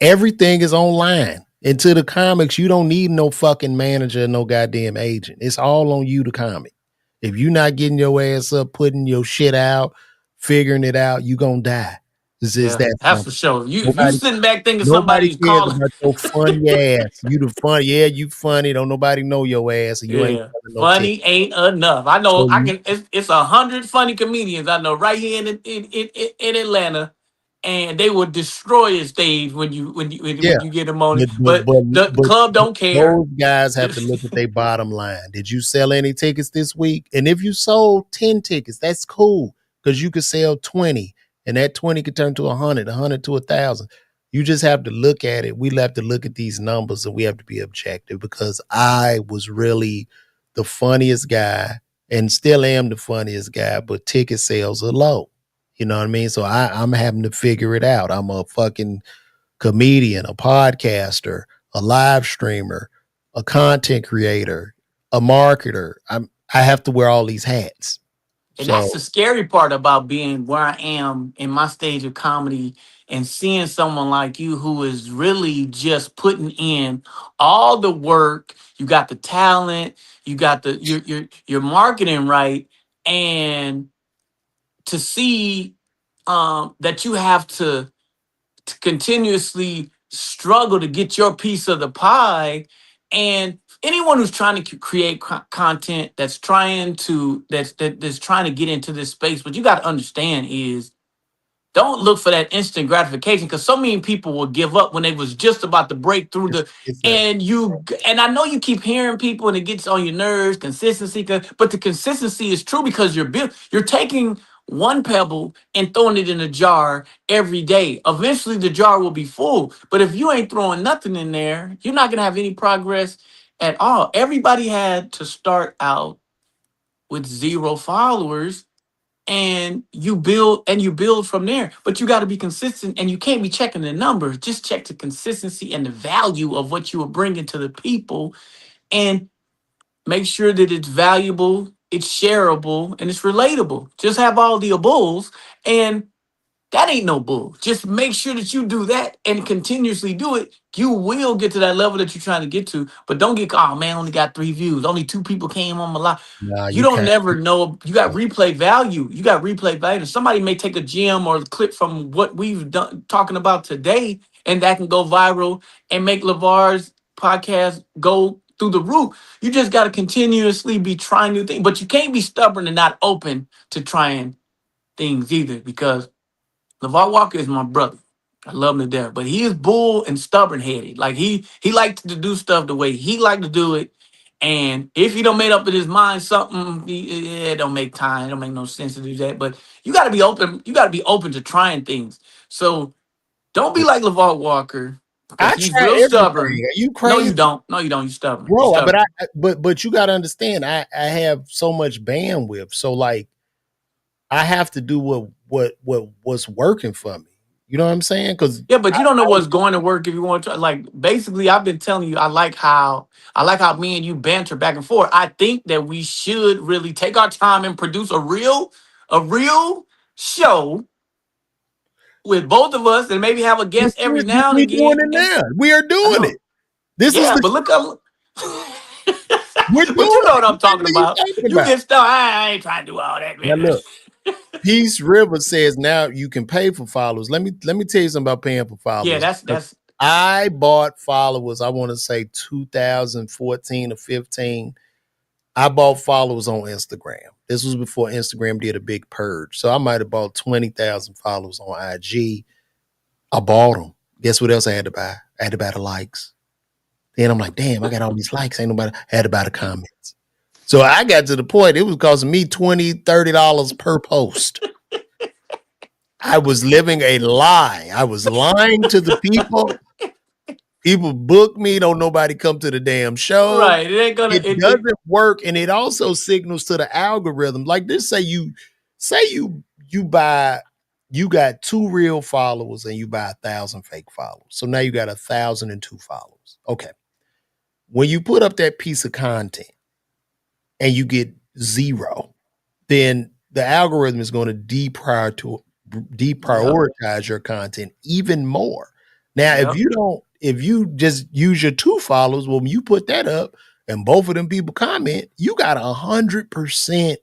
everything is online. And to the comics, you don't need no fucking manager, no goddamn agent. It's all on you, the comic. If you're not getting your ass up, putting your shit out, figuring it out, you gonna die. It's Yeah, that that's for simple. sure. If you Nobody, sitting back thinking nobody somebody's cares calling, about your funny ass. You the fun, yeah, you funny. Don't nobody know your ass, and you ain't yeah, selling no ticket. funny ain't enough. I know So I you, can. It's 100 funny comedians I know right here in Atlanta, and they will destroy a stage yeah, when you get them on it. but but But but the but club don't care. those guys have to look at their bottom line. Did you sell any tickets this week? And if you sold 10 tickets, that's cool because you could sell 20, and that 20 could turn to 100, 100 to 1,000. You just have to look at it. We have to look at these numbers, and we have to be objective because I was really the funniest guy and still am the funniest guy, but ticket sales are low. You know what I mean? So I'm having to figure it out. I'm a fucking comedian, a podcaster, a live streamer, a content creator, a marketer. I have to wear all these hats. And that's So the scary part about being where I am in my stage of comedy and seeing someone like you who is really just putting in all the work. You got the talent, you got your marketing right, and to see that you have to continuously struggle to get your piece of the pie. And anyone who's trying to create content that's trying to get into this space, what you got to understand is don't look for that instant gratification because so many people will give up when they was just about to break through it's, the it's a and I know you keep hearing people and it gets on your nerves, consistency, but the consistency is true because you're taking one pebble and throwing it in a jar every day. Eventually the jar will be full. But if you ain't throwing nothing in there, you're not gonna have any progress at all. Everybody had to start out with 0 followers and you build from there. But you got to be consistent, and you can't be checking the numbers. Just check the consistency and the value of what you are bringing to the people, and make sure that it's valuable, it's shareable, and it's relatable. Just have all the bulls, and that ain't no bull. Just make sure that you do that and continuously do it. You will get to that level that you're trying to get to. But don't get, oh man, only got 3 views. Only 2 people came on my live. Nah, You you don't can't. never know. You got replay value. You got replay value. Somebody may take a gem or a clip from what we've done talking about today, and that can go viral and make LeVar's podcast go through the roof. You just got to continuously be trying new things. But you can't be stubborn and not open to trying things either, because LeVar Walker is my brother. I love him to death, but he is bull and stubborn headed. Like he liked to do stuff the way he liked to do it, and if he don't made up in his mind something, it don't make time. It don't make no sense to do that. But you got to be open. You got to be open to trying things. So don't be like LeVar Walker, because I he's try real everything. stubborn. Are you No, you crazy? don't. No, you don't. You stubborn. You Bro, but stubborn. but you gotta understand, I have so much bandwidth. So like I have to do what's working for me. You know what I'm saying? Because Yeah, but you don't know what's going to work if you want to. Like basically, I've been telling you, I like how me and you banter back and forth. I think that we should really take our time and produce a real show with both of us, and maybe have a guest every now and we doing again. it And now. We are I doing it. know, This is yeah, the but look up. we're But doing you know what it. I'm talking What are you about. talking You about? get stuff. I ain't trying to do all that, Now man. look, Peace River says now you can pay for followers. Let me tell you something about paying for Yeah, followers. that's I bought followers, I want to say 2014 or 15. I bought followers on Instagram. This was before Instagram did a big purge. So I might have bought 20,000 followers on IG. I bought them. Guess what else I had to buy? I had to buy the likes. Then I'm like, damn, I got all these likes. Ain't nobody. I had to buy the comments. So I got to the point, it was costing me $20, $30 per post. I was living a lie. I was lying to the people. People book me, don't nobody come to the damn show. right. It ain't gonna. It It doesn't work, and it also signals to the algorithm. Like this, say you buy, you got 2 real followers and you buy 1,000 fake followers. So now you got 1,002 followers. Okay. When you put up that piece of content and you get 0, then the algorithm is going to Yep. deprioritize your content even more. Now, Yep. if you just use your 2 followers, well, when you put that up and both of them people comment, you got 100%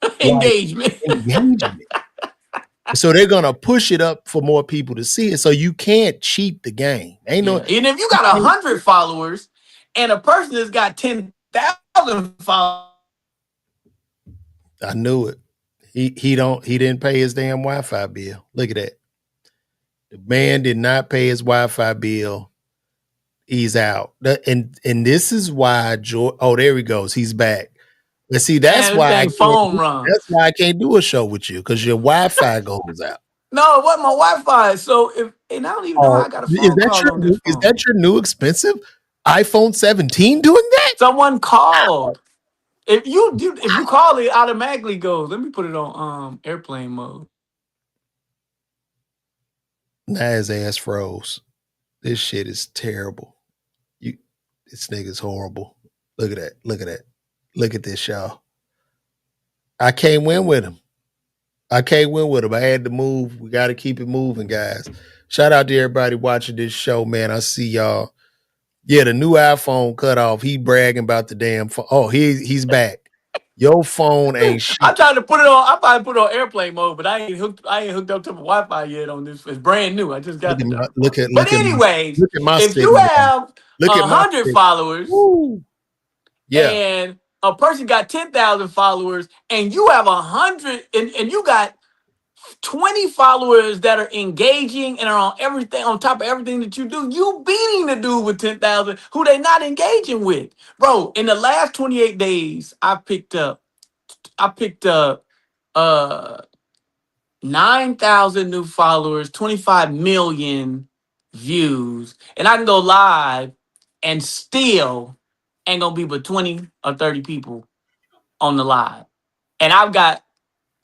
like Engagement. engagement. So they're gonna push it up for more people to see it. So you can't cheat the game. Ain't no. Yeah, and if you got 100 followers, and a person that's got 10,000 followers, I knew it. He didn't pay his damn Wi-Fi bill. Look at that. The man did not pay his Wi-Fi bill. He's out. And this is why George. Oh, there he goes. He's back. But see, man, this thing phone run. that's why I can't do a show with you, because your Wi-Fi goes out. No, it wasn't my Wi-Fi. So and I don't even know how Oh, I got a phone call on this is phone. that your new expensive iPhone 17 doing that? Someone called. If you call it, automatically goes. Let me put it on airplane mode. Now his ass froze. This shit is terrible. You this nigga's horrible. Look at that. Look at that. Look at this, y'all. I can't win with him. I can't win with him. I had to move. We got to keep it moving, guys. Shout out to everybody watching this show, man. I see y'all. Yeah, the new iPhone cut off. He bragging about the damn phone. Oh, he's back. Your phone ain't shit. I'm trying to put it on. I'm trying to put it on airplane mode, but I ain't hooked up to my Wi-Fi yet on this. It's brand new. I just got it done. But anyways, look at my if you signal. have Look at my 100 signal. followers, Woo. Yeah. and a person got 10,000 followers, and you have 100, and you got 20 followers that are engaging and are on everything, on top of everything that you do, you beating the dude with 10,000 who they not engaging with. Bro, in the last 28 days, I picked up uh 9,000 new followers, 25 million views, and I can go live and still ain't gonna be but 20 or 30 people on the live. And I've got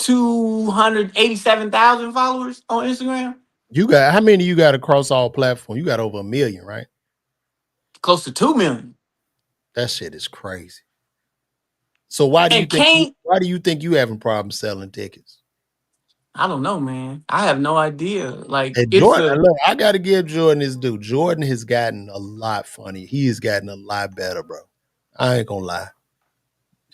287,000 followers on Instagram. You got how many you got across all platforms? You got over 1 million, right? Close to 2 million. That shit is crazy. So why do you And think you having problems selling tickets? I don't know, man. I have no idea. Like And it's Jordan, a look, I gotta give Jordan his due. Jordan has gotten a lot funny. He has gotten a lot better, bro. I ain't gonna lie.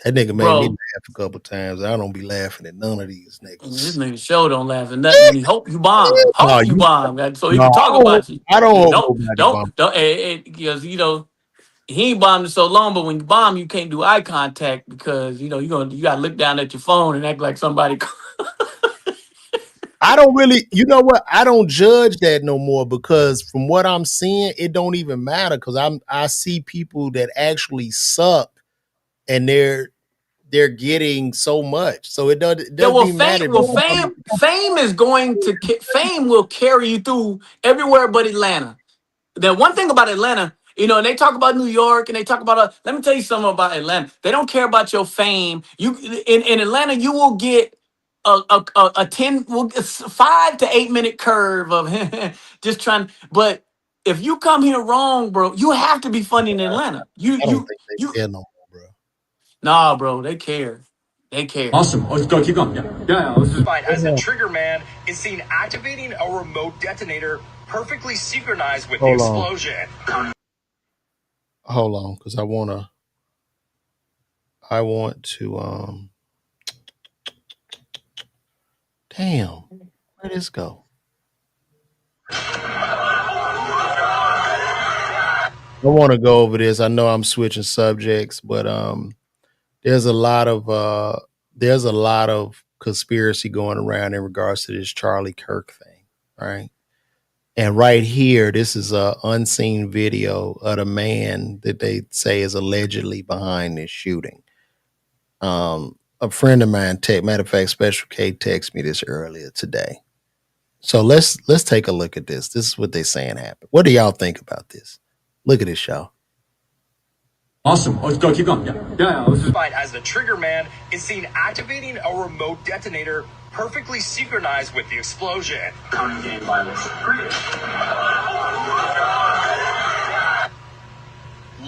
That nigga made me bro. laugh a couple times. I don't be laughing at none of these This niggas. nigga show don't laugh at nothing when he hope you bomb. No, Hope you bomb. So he no, can talk about you. I don't Yeah, hope nobody bomb. don't because he ain't bombed in so long, but when you bomb, you can't do eye contact because you gotta look down at your phone and act like somebody. I don't really, you know what? I don't judge that no more because from what I'm seeing, it don't even matter because I see people that actually suck and they're getting so much. So it doesn't Yeah, well, even matter. fame is going to fame will carry you through everywhere but Atlanta. The one thing about Atlanta, and they talk about New York and they talk about. Let me tell you something about Atlanta. They don't care about your fame. You in Atlanta, you will get a 5 to 8 minute curve of just trying. But if you come here wrong, bro, you have to be funny in Atlanta. I don't think they care no more, bro. Nah, bro, they care. They care. Awesome. Let's go. Keep going. Yeah. Let's just... As a trigger man is seen activating a remote detonator perfectly synchronized with the explosion. Hold on, because I want to damn, where'd this go? I want to go over this. I know I'm switching subjects, but there's a lot of conspiracy going around in regards to this Charlie Kirk thing, right? And right here, this is a unseen video of the man that they say is allegedly behind this shooting. A friend of mine, matter of fact, Special K texted me this earlier today. So let's take a look at this. This is what they're saying happened. What do y'all think about this? Look at this, y'all. Awesome. Let's go. Keep going. Yeah. Let's just... As the trigger man is seen activating a remote detonator perfectly synchronized with the explosion. Counting game violence.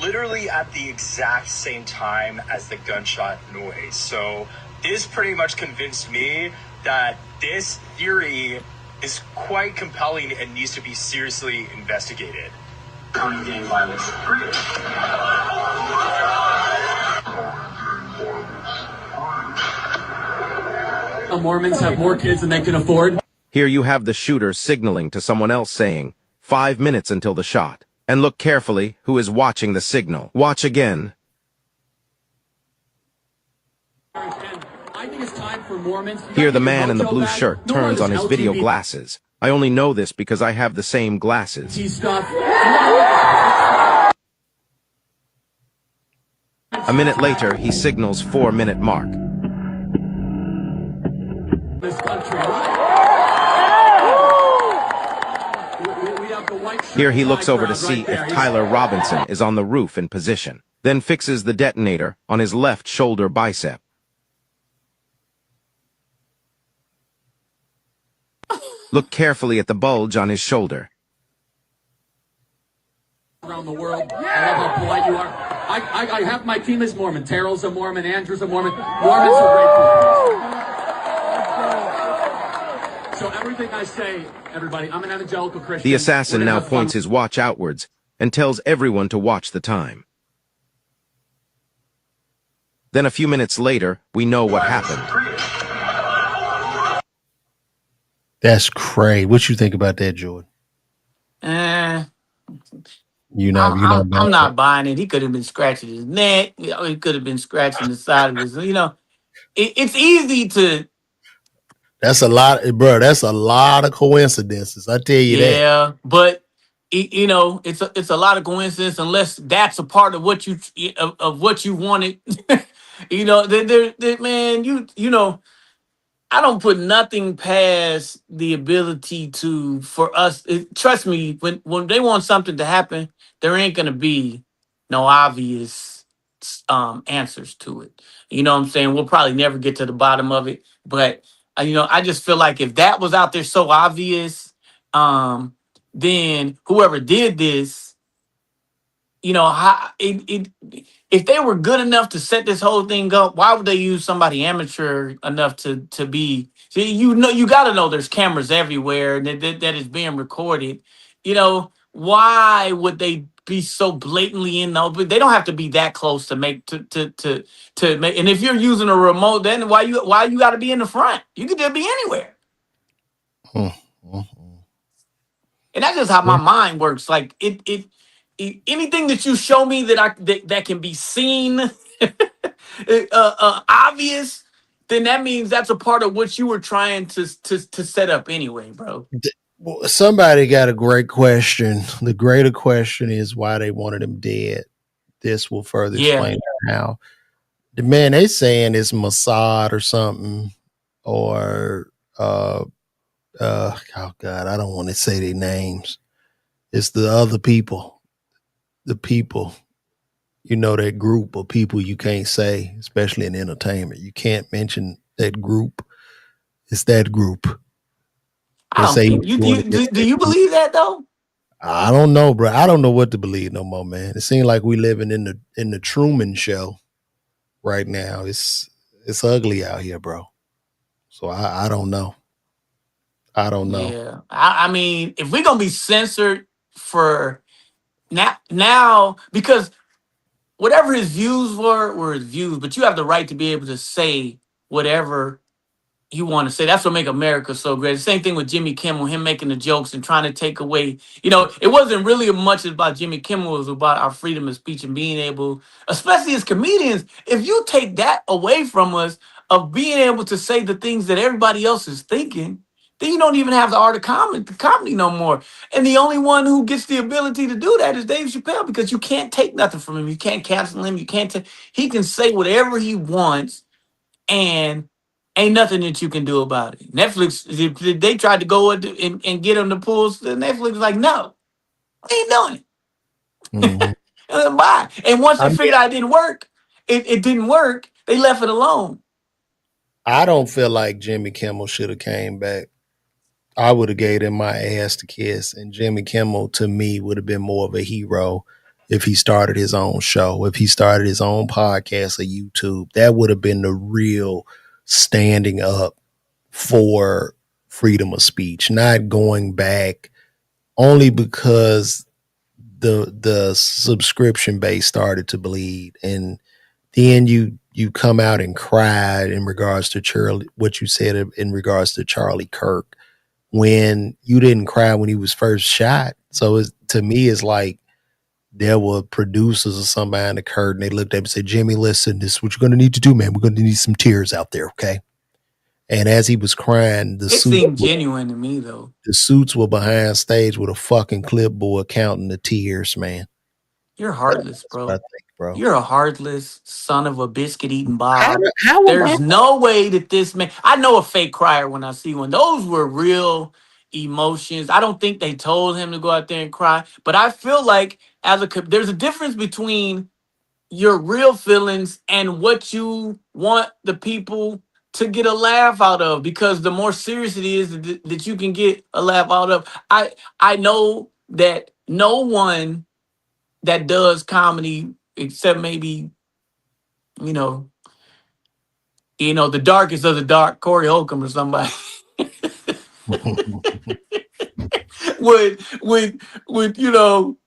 Literally at the exact same time as the gunshot noise. So this pretty much convinced me that this theory is quite compelling and needs to be seriously investigated. Counting game violence. Mormons have more kids than they can afford. Here you have the shooter signaling to someone else saying, 5 minutes until the shot. And look carefully who is watching the signal. Watch again. I think it's time for Mormons. Here the man in the blue shirt turns on his video glasses. I only know this because I have the same glasses. A minute later, he signals 4-minute mark. This country. Here he looks over to see if Tyler Robinson is on the roof in position, then fixes the detonator on his left shoulder bicep. Look carefully at the bulge on his shoulder. Around the world, I love how polite you are. I have my team as Mormon. Terrell's a Mormon, Andrew's a Mormon. Mormons are great. So everything I say, everybody, I'm an evangelical Christian. The assassin now points his watch outwards and tells everyone to watch the time. Then a few minutes later, we know what happened. That's crazy. What you think about that, Jordan? I'm not buying it. He could have been scratching his neck. He could have been scratching the side of his. It's easy to. That's a lot, bro. That's a lot of coincidences. I tell you that. Yeah, but it's a lot of coincidence unless that's a part of what you wanted. Man, I don't put nothing past the ability for us. Trust me, when they want something to happen, there ain't gonna be no obvious answers to it. You know what I'm saying? We'll probably never get to the bottom of it, but I just feel like if that was out there so obvious, then whoever did this, how if they were good enough to set this whole thing up, why would they use somebody amateur enough to be? See, you got to know there's cameras everywhere and that is being recorded. Why would they be so blatantly in those? But they don't have to be that close to make to make. And if you're using a remote, then why you got to be in the front? You could just be anywhere. And that's just how my mind works. Like anything that you show me that can be seen, obvious, then that means that's a part of what you were trying to set up anyway, bro. Well, somebody got a great question. The greater question is why they wanted him dead. This will further explain how. The man they saying is Mossad or something, or oh God, I don't want to say their names. It's the other people, the people, that group of people you can't say, especially in entertainment. You can't mention that group. It's that group. I don't think do you believe that though? I don't know, bro. I don't know what to believe no more, man. It seems like we living in the Truman Show right now. It's ugly out here, bro. So I don't know. I don't know. Yeah, I mean, if we're gonna be censored for now, because whatever his views were his views, but you have the right to be able to say whatever you want to say. That's what make America so great. The same thing with Jimmy Kimmel, him making the jokes and trying to take away. It wasn't really much about Jimmy Kimmel. It was about our freedom of speech and being able, especially as comedians, if you take that away from us of being able to say the things that everybody else is thinking, then you don't even have the art of comedy no more. And the only one who gets the ability to do that is Dave Chappelle, because you can't take nothing from him. You can't cancel him. You can't he can say whatever he wants, and ain't nothing that you can do about it. Netflix, they tried to go and get him to pull. Netflix was like, no, I ain't doing it. Mm-hmm. Bye. And once they figured out it didn't work, it didn't work. They left it alone. I don't feel like Jimmy Kimmel should have came back. I would have gave him my ass to kiss, and Jimmy Kimmel to me would have been more of a hero if he started his own show, if he started his own podcast or YouTube. That would have been the real standing up for freedom of speech, not going back only because the subscription base started to bleed, and then you come out and cried in regards to what you said in regards to Charlie Kirk, when you didn't cry when he was first shot. So to me, it's like there were producers or somebody behind the curtain. They looked up and said, Jimmy, listen, this is what you're going to need to do, man. We're going to need some tears out there, okay? And as he was crying, it seemed genuine to me, though. The suits were behind stage with a fucking clipboard counting the tears, man. You're heartless, bro. I think, bro. You're a heartless son of a biscuit-eating Bob. There's no way that this man... I know a fake crier when I see one. Those were real emotions. I don't think they told him to go out there and cry, but I feel like there's a difference between your real feelings and what you want the people to get a laugh out of, because the more serious it is that you can get a laugh out of. I know that no one that does comedy, except maybe, the darkest of the dark, Corey Holcomb or somebody, would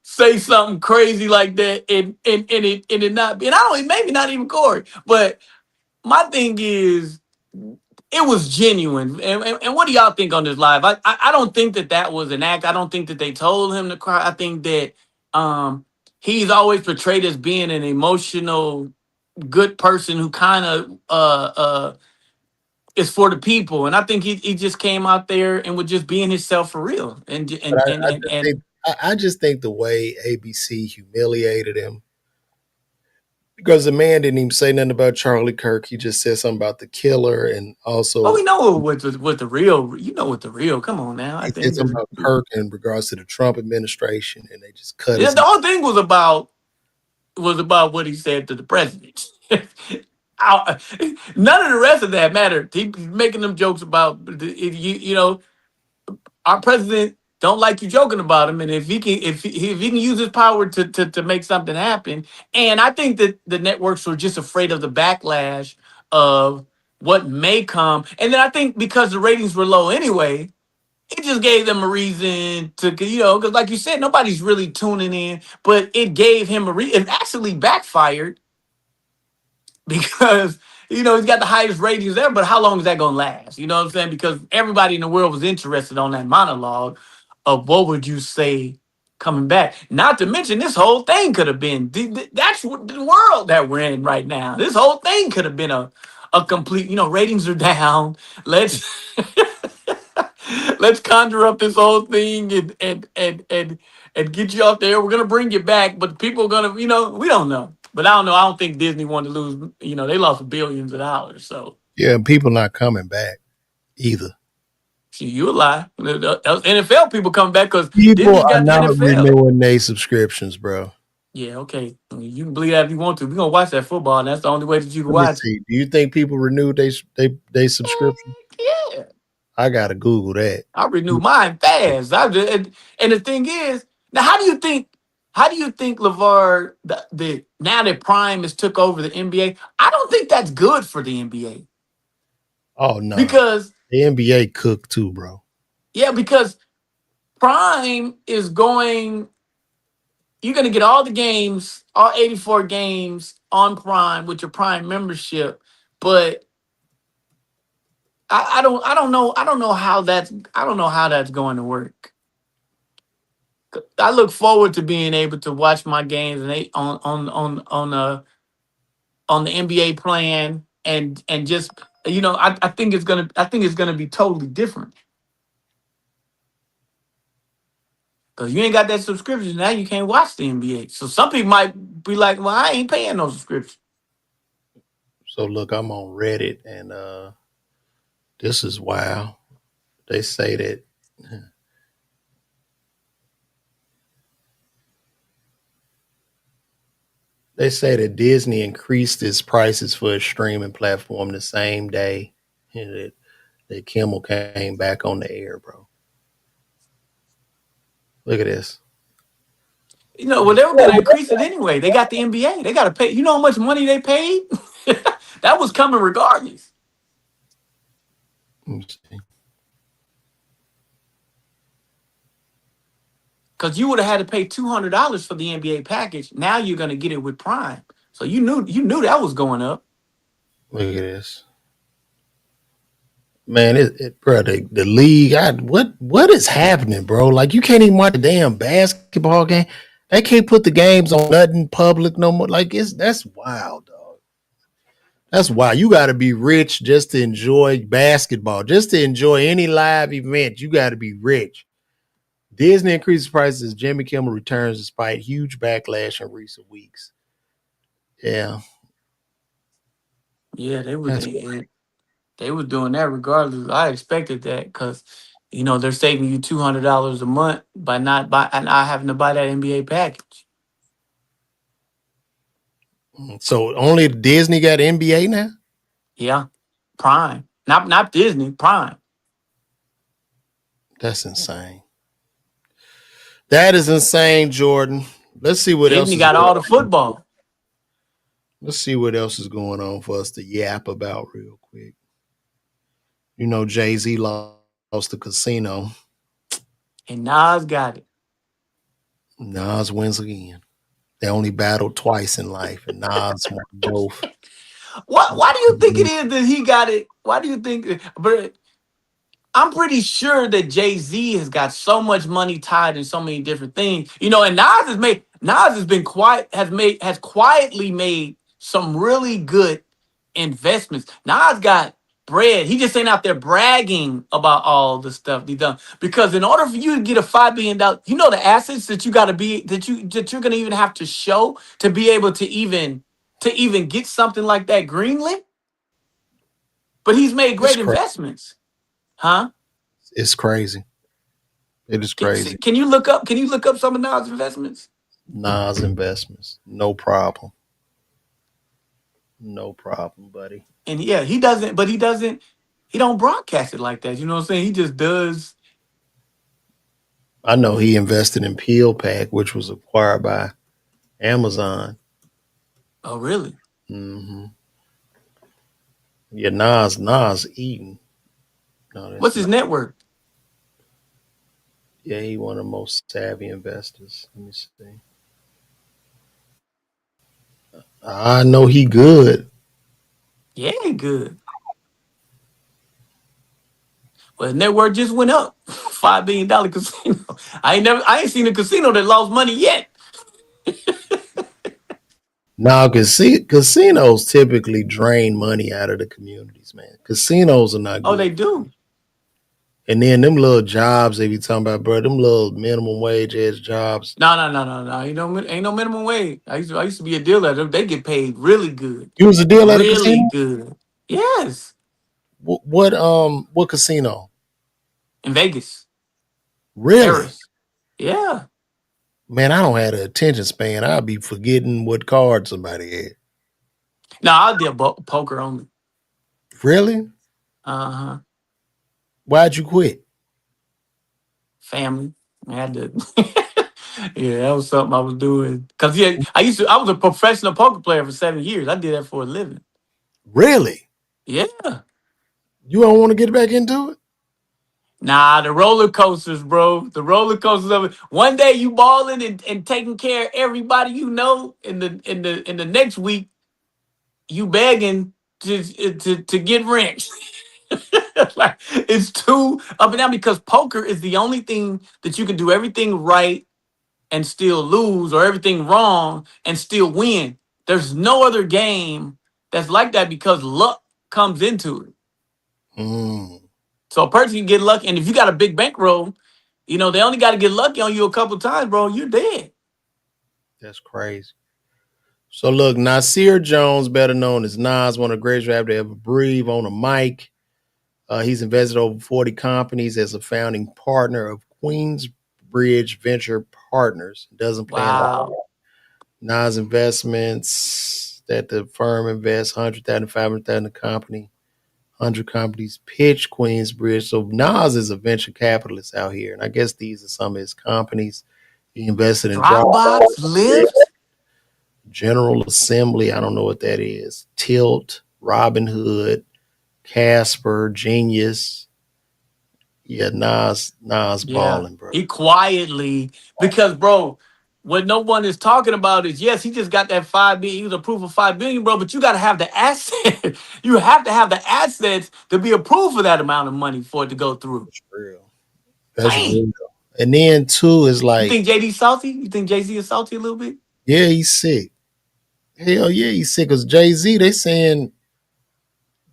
say something crazy like that and it not be, and I don't, maybe not even Corey, but my thing is, it was genuine. And what do y'all think on this live? I don't think that was an act. I don't think that they told him to cry. I think that he's always portrayed as being an emotional, good person who kind of is for the people. And I think he just came out there and was just being himself for real. I just think the way ABC humiliated him, because the man didn't even say nothing about Charlie Kirk. He just said something about the killer, and also. Oh, we know what the real. You know what the real. Come on now. I think it's about Kirk in regards to the Trump administration, and they just cut. Yeah, the whole thing was about was about what he said to the president. None of the rest of that mattered. He's making them jokes about you know, our president don't like you joking about him, and if he can use his power to make something happen. And I think that the networks were just afraid of the backlash of what may come. And then I think because the ratings were low anyway, it just gave them a reason to, because like you said, nobody's really tuning in, but it gave him it actually backfired because, he's got the highest ratings there, but how long is that going to last? You know what I'm saying? Because everybody in the world was interested on that monologue of what would you say coming back. Not to mention this whole thing could have been, that's what the world that we're in right now. This whole thing could have been a complete, ratings are down. Let's let's conjure up this whole thing and get you out there. We're gonna bring you back, but people are gonna, we don't know. But I don't know. I don't think Disney wanted to lose. They lost billions of dollars. So Yeah, people not coming back either. see, you a lie. NFL people coming back because People Disney's are got the not NFL. renewing their subscriptions, bro. Yeah, okay. You can believe that if you want to. We're gonna watch that football, and that's the only way that you can Let me watch. see. Do you think people renewed they subscription? Yeah, I gotta Google that. I renew mine fast. And the thing is, now how do you think LeVar the now that Prime has took over the NBA? I don't think that's good for the NBA Oh no, because the NBA cooked too, bro. because Prime is going. You're gonna get all the games, all 84 games on Prime with your Prime membership, but I don't know how that's going to work. I look forward to being able to watch my games and they on the NBA plan and just I think it's gonna be totally different because you ain't got that subscription now. You can't watch the NBA. So some people might be like, "Well, I ain't paying no subscription." So look, I'm on Reddit and this is wild. They say that Disney increased its prices for its streaming platform the same day that Kimmel came back on the air, bro. Look at this. Well, they were gonna increase it anyway. They got the NBA. They got to pay. You know how much money they paid? That was coming regardless. Let me see. Because you would have had to pay $200 for the NBA package. Now you're gonna get it with Prime. So you knew that was going up. Look at this. Man, bro, the league, what is happening, bro? Like, you can't even watch a damn basketball game. They can't put the games on nothing public no more. Like, that's wild, dog. That's wild. You got to be rich just to enjoy basketball. Just to enjoy any live event, you got to be rich. Disney increases prices as Jimmy Kimmel returns despite huge backlash in recent weeks. Yeah. Yeah, they were doing that regardless. I expected that because they're saving you $200 a month by not having to buy that NBA package. So only Disney got NBA now? Yeah, Prime, not Disney, Prime. That's insane. That is insane, Jordan. Let's see what else. Disney got all the football. Let's see what else is going on for us to yap about real quick. Jay-Z lost the casino. And Nas got it. Nas wins again. They only battled twice in life, and Nas won both. Why do you think it is that he got it? Why do you think? But I'm pretty sure that Jay-Z has got so much money tied in so many different things. And Nas has quietly made some really good investments. Nas got bread. He just ain't out there bragging about all the stuff he done. Because in order for you to get a $5 billion, the assets that you gotta be that you're gonna even have to show to be able to even get something like that greenlit. But he's made great investments. Huh? It's crazy. It is crazy. Can you look up some of Nas investments? Nas Investments. No problem. No problem, buddy. And yeah, he doesn't, but he don't broadcast it like that. You know what I'm saying? He just does. I know he invested in Peel Pack, which was acquired by Amazon. Oh, really? Hmm. Yeah, Nas eating. No, that's What's his not. network? Yeah, he one of the most savvy investors. Let me see. I know he good. Yeah, good. Well, his network just went up. $5 billion casino. I ain't seen a casino that lost money yet. Now, casinos typically drain money out of the communities, man. Casinos are not Oh, good. they do. And then them little jobs they be talking about, bro, them little minimum wage ass jobs. No. Ain't no minimum wage. I used to be a dealer. They get paid really good. You was a deal at a Really casino? good. Yes. What casino? In Vegas. Really? Paris. Yeah. Man, I don't have the attention span. I'll be forgetting what card somebody had. No, I did poker only. Really? Uh-huh. Why'd you quit? Family. I had to. Yeah, that was something I was doing. Cause yeah, I was a professional poker player for 7 years. I did that for a living. Really? Yeah. You don't want to get back into it? Nah, the roller coasters, bro. The roller coasters of it. One day you balling and taking care of everybody you know. In the next week, you begging to get rent. Like, it's too up and down because poker is the only thing that you can do everything right and still lose, or everything wrong and still win. There's no other game that's like that because luck comes into it. Mm, So a person can get lucky, and if you got a big bankroll, they only got to get lucky on you a couple times, bro. You're dead. that's crazy. So look, Nasir Jones, better known as Nas, one of the greatest rappers to ever breathe on a mic. He's invested over 40 companies as a founding partner of Queensbridge Venture Partners. Doesn't plan Wow. Nas investments that the firm invests 100,000, 500,000 in the company. 100 companies pitch Queensbridge. So Nas is a venture capitalist out here. And I guess these are some of his companies. He invested in Dropbox, Lyft. General Assembly. I don't know what that is. Tilt, Robinhood, Casper, Genius. Yeah, Nas Yeah. balling, bro. He quietly, because, bro, what no one is talking about is, yes, he just got that 5 billion. He was approved for 5 billion, bro, but you got to have the asset. You have to have the assets to be approved for that amount of money for it to go through. That's real. That's Dang. real. And then two is You like, think JD salty? You think Jay-Z is salty a little bit? yeah, he's sick. Hell yeah, he's sick. Because Jay-Z, they saying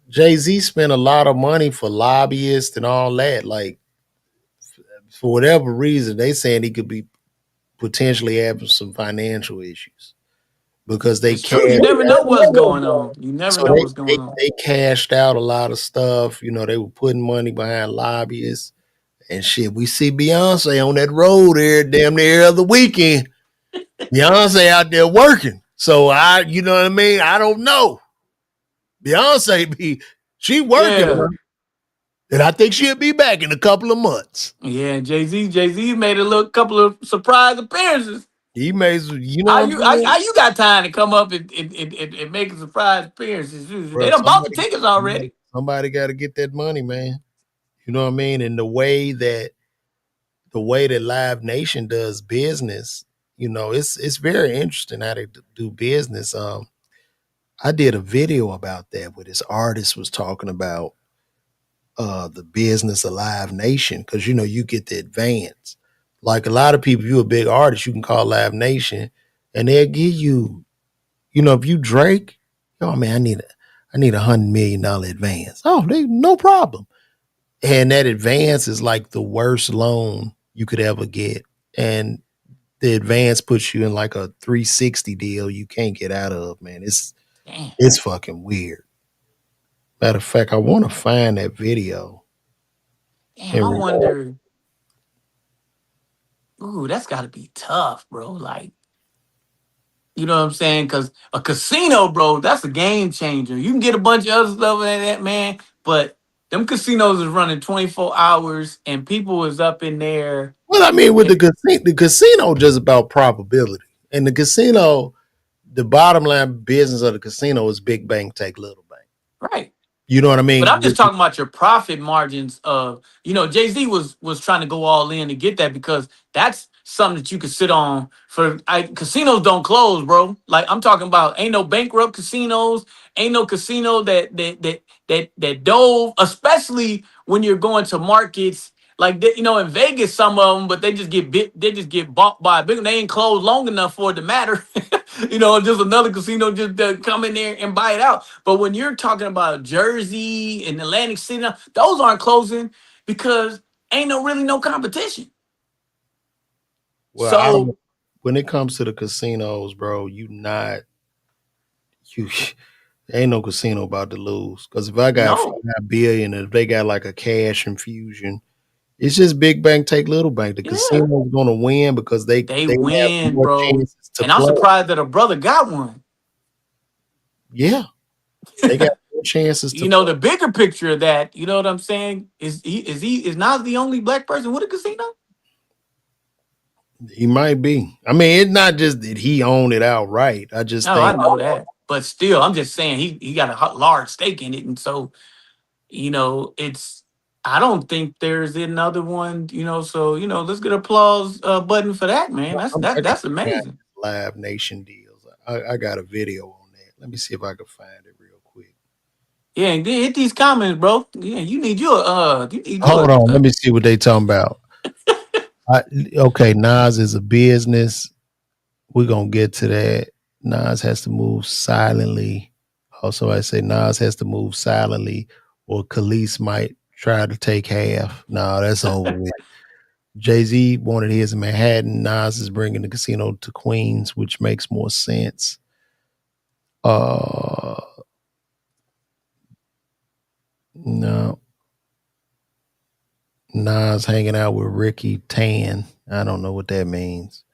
Jay-Z spent a lot of money for lobbyists and all that. Like, for whatever reason, they saying he could be potentially having some financial issues because they It's true. You never know what's going on. You never know what's going on. they cashed out a lot of stuff. They were putting money behind lobbyists and shit. We see Beyonce on that road there damn near every weekend. Beyonce out there working. So you know what I mean? I don't know. Beyonce she working. Yeah. And I think she'll be back in a couple of months. Yeah, Jay-Z made a couple of surprise appearances. He made, How you got time to come up and make a surprise appearances? Bro, They done bought the tickets already. Somebody got to get that money, man. You know what I mean? And the way that Live Nation does business, it's very interesting how they do business. I did a video about that where this artist was talking about the business of Live Nation because you get the advance. Like a lot of people, you a big artist, you can call Live Nation, and they'll give you, if you Drake, oh man, I need $100 million advance. Oh, no problem. And that advance is like the worst loan you could ever get, and the advance puts you in like a 360 deal you can't get out of. Man, it's fucking weird. Matter of fact, I want to find that video. Damn, I wonder. Ooh, that's got to be tough, bro. Like, You know what I'm saying? Because a casino, bro, that's a game changer. You can get a bunch of other stuff in that, man. But them casinos is running 24 hours and people is up in there. Well, I mean, with the casino just about probability. And the casino, the bottom line business of the casino is big bank take little bank. Right. You know what I mean? But I'm just talking about your profit margins of, Jay-Z was trying to go all in to get that because that's something that you could sit on casinos don't close, bro. Like I'm talking about ain't no bankrupt casinos, ain't no casino that dove, especially when you're going to markets like in Vegas, some of them, but they just get bought by a big. They ain't closed long enough for it to matter. Just another casino just come in there and buy it out. But when you're talking about Jersey and Atlantic City, those aren't closing because ain't really no competition. Well, So when it comes to the casinos, bro, ain't no casino about to lose. Because if I got no, $5 billion, if they got like a cash infusion, it's just big bank take little bank. The Yeah. casino's gonna win because they win, have more bro. chances to And I'm play. surprised that a brother got one. Yeah, they got more chances to play. The bigger picture of that, you know what I'm saying? Is Nas the only black person with a casino? He might be. I mean, it's not just that he owned it outright. I just No, think I know that. But still, I'm just saying he got a large stake in it. And so, I don't think there's another one, so, let's get applause button for that, man. That's amazing. Live Nation deals. I got a video on that. Let me see if I can find it real quick. Yeah, and then hit these comments, bro. Yeah, you need your hold on. Let me see what they talking about. Okay, Nas is a business. We're gonna get to that. Nas has to move silently. Also, I say Nas has to move silently, or Khalees might try to take half. No, that's over with. Jay-Z wanted his in Manhattan. Nas is bringing the casino to Queens, which makes more sense. No. Nas hanging out with Ricky Tan. I don't know what that means.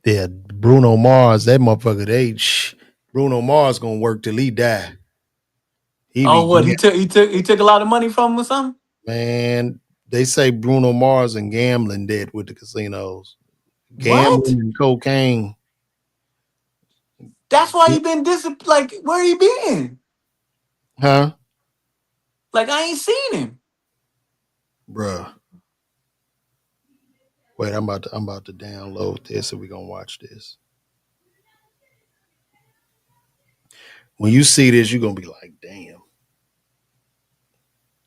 Yeah, Bruno Mars, that motherfucker, Bruno Mars gonna work till he die. He took a lot of money from him or something? Man, they say Bruno Mars and gambling debt with the casinos. Gambling and cocaine. That's why he been like, where he been? Huh? Like, I ain't seen him. Bruh. Wait, I'm about to download this and we're gonna watch this. When you see this, you're gonna be like, damn.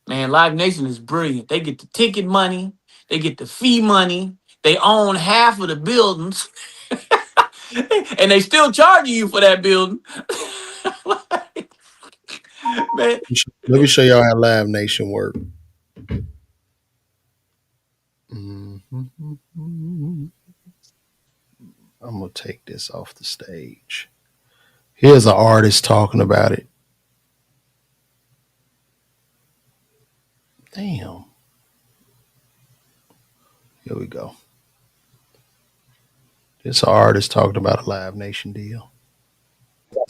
Man, Live Nation is brilliant. They get the ticket money, they get the fee money, they own half of the buildings, and they still charging you for that building. Man. Let me show y'all how Live Nation work. I'm gonna take this off the stage. Here's an artist talking about it. Damn. Here we go. This artist talking about a Live Nation deal.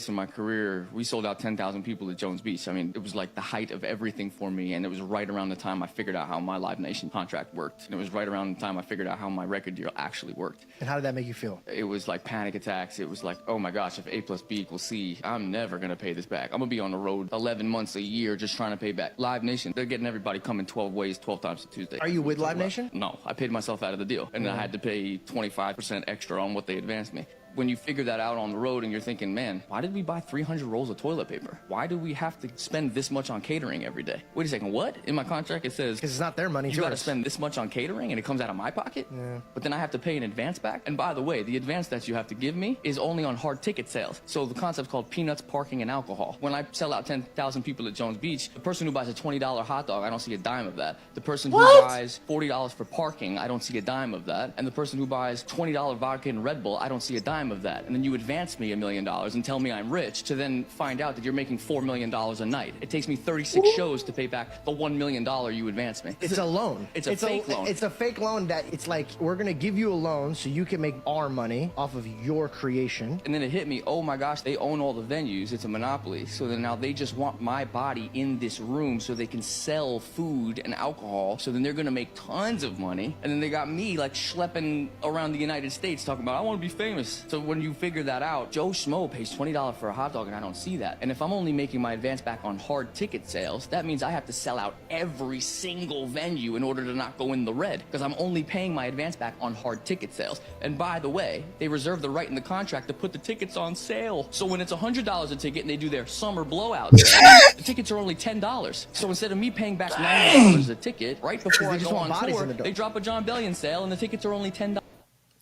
In my career, we sold out 10,000 people at Jones Beach. I mean, it was like the height of everything for me, and it was right around the time I figured out how my Live Nation contract worked. And it was right around the time I figured out how my record deal actually worked. And how did that make you feel? It was like panic attacks. It was like, oh my gosh, if A plus B equals C, I'm never gonna pay this back. I'm gonna be on the road 11 months a year just trying to pay back. Live Nation, they're getting everybody coming 12 ways, 12 times a Tuesday. Are you with Live Nation? No, I paid myself out of the deal, and I had to pay 25% extra on what they advanced me. When you figure that out on the road and you're thinking, man, why did we buy 300 rolls of toilet paper? Why do we have to spend this much on catering every day? Wait a second, what? In my contract it says, because it's not their money, you gotta spend this much on catering and it comes out of my pocket? Yeah. But then I have to pay an advance back? And by the way, the advance that you have to give me is only on hard ticket sales. So the concept's called peanuts, parking, and alcohol. When I sell out 10,000 people at Jones Beach, the person who buys a $20 hot dog, I don't see a dime of that. The person who buys $40 for parking, I don't see a dime of that. And the person who buys $20 vodka and Red Bull, I don't see a dime dime of that. And then you advance me $1 million and tell me I'm rich to then find out that you're making $4 million a night. It takes me 36 shows to pay back the $1 million you advance me. It's a loan. It's a fake loan. It's a fake loan that it's like, we're going to give you a loan so you can make our money off of your creation. And then it hit me, oh my gosh, they own all the venues. It's a monopoly. So then now they just want my body in this room so they can sell food and alcohol. So then they're going to make tons of money. And then they got me like schlepping around the United States talking about, I want to be famous. So when you figure that out, Joe Schmo pays $20 for a hot dog and I don't see that. And if I'm only making my advance back on hard ticket sales, that means I have to sell out every single venue in order to not go in the red, because I'm only paying my advance back on hard ticket sales. And by the way, they reserve the right in the contract to put the tickets on sale. So when it's $100 a ticket and they do their summer blowout sale, the tickets are only $10. So instead of me paying back $90 a ticket, right before I go on tour, they drop a John Bellion sale and the tickets are only $10.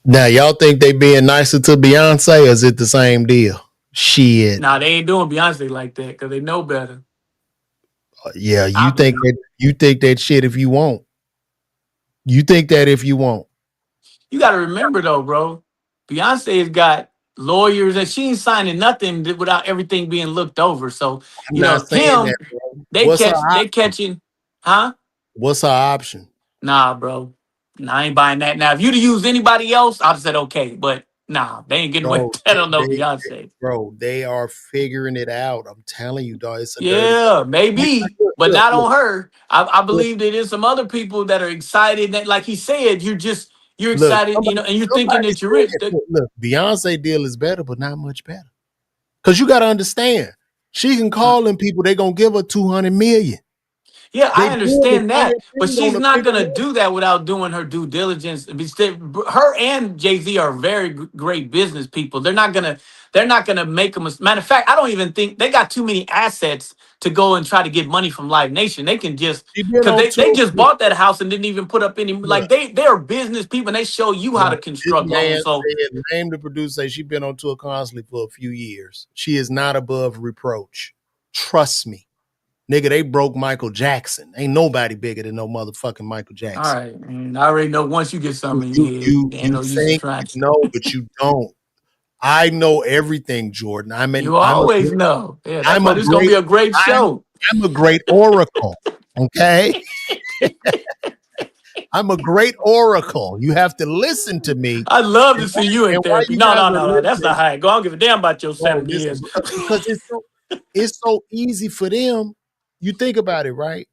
Now, y'all think they being nicer to Beyonce, or is it the same deal? Shit. Nah, they ain't doing Beyonce like that because they know better. Yeah, you think that shit if you want. You think that if you want. You got to remember though, bro. Beyonce's got lawyers and she ain't signing nothing without everything being looked over. So you know, Kim, they catching, huh? What's her option? Nah, bro. Nah, I ain't buying that. Now, if you'd have used anybody else, I'd have said okay, but nah, they ain't getting away with that on no Beyonce. Bro, they are figuring it out. I'm telling you, dog. It's maybe, but not on her. I believe that there's some other people that are excited. That, like he said, you're excited, you know, and you're thinking that you're rich. Look, Beyonce deal is better, but not much better. Because you got to understand, she can call them people. They're gonna give her $200 million. Yeah, I understand that, but she's not going to do that without doing her due diligence. Her and Jay-Z are very great business people. They're not going to make them. Matter of fact, I don't even think they got too many assets to go and try to get money from Live Nation. They can just, because they just bought that house and didn't even put up any, like they are business people and they show you how to construct loans. So name the producer, she's been on tour constantly for a few years. She is not above reproach. Trust me. Nigga, they broke Michael Jackson. Ain't nobody bigger than no motherfucking Michael Jackson. All right. I already know once you get something in your head, you think no, but you don't. I know everything, Jordan. You always know. Yeah, that's why this is going to be a great show. I'm a great oracle, okay? I'm a great oracle. You have to listen to me. I'd love to see you in therapy. No. That's not how I go. I don't give a damn about your 7 years. Because it's so easy for them. You think about it, right?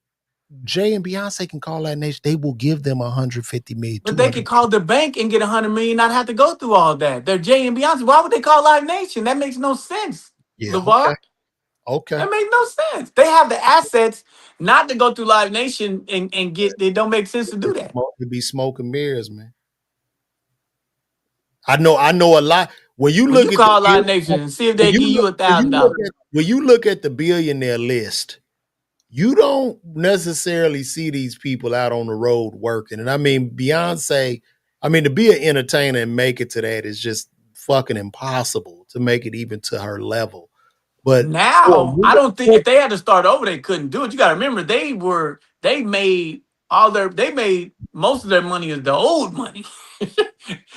Jay and Beyonce can call Live Nation. They will give them $150 million. But they can call the bank and get $100 million, not have to go through all that. They're Jay and Beyonce. Why would they call Live Nation? That makes no sense. Yeah, LeVar. Okay. That makes no sense. They have the assets not to go through Live Nation and get. It don't make sense to do that. It'd be smoke and mirrors, man. I know a lot. When you look at call Live Nation and see if they give you $1,000. When you look at the billionaire list, you don't necessarily see these people out on the road working. And I mean, Beyonce, to be an entertainer and make it to that is just fucking impossible to make it even to her level. But now, I don't think if they had to start over, they couldn't do it. You got to remember, they made most of their money is the old money.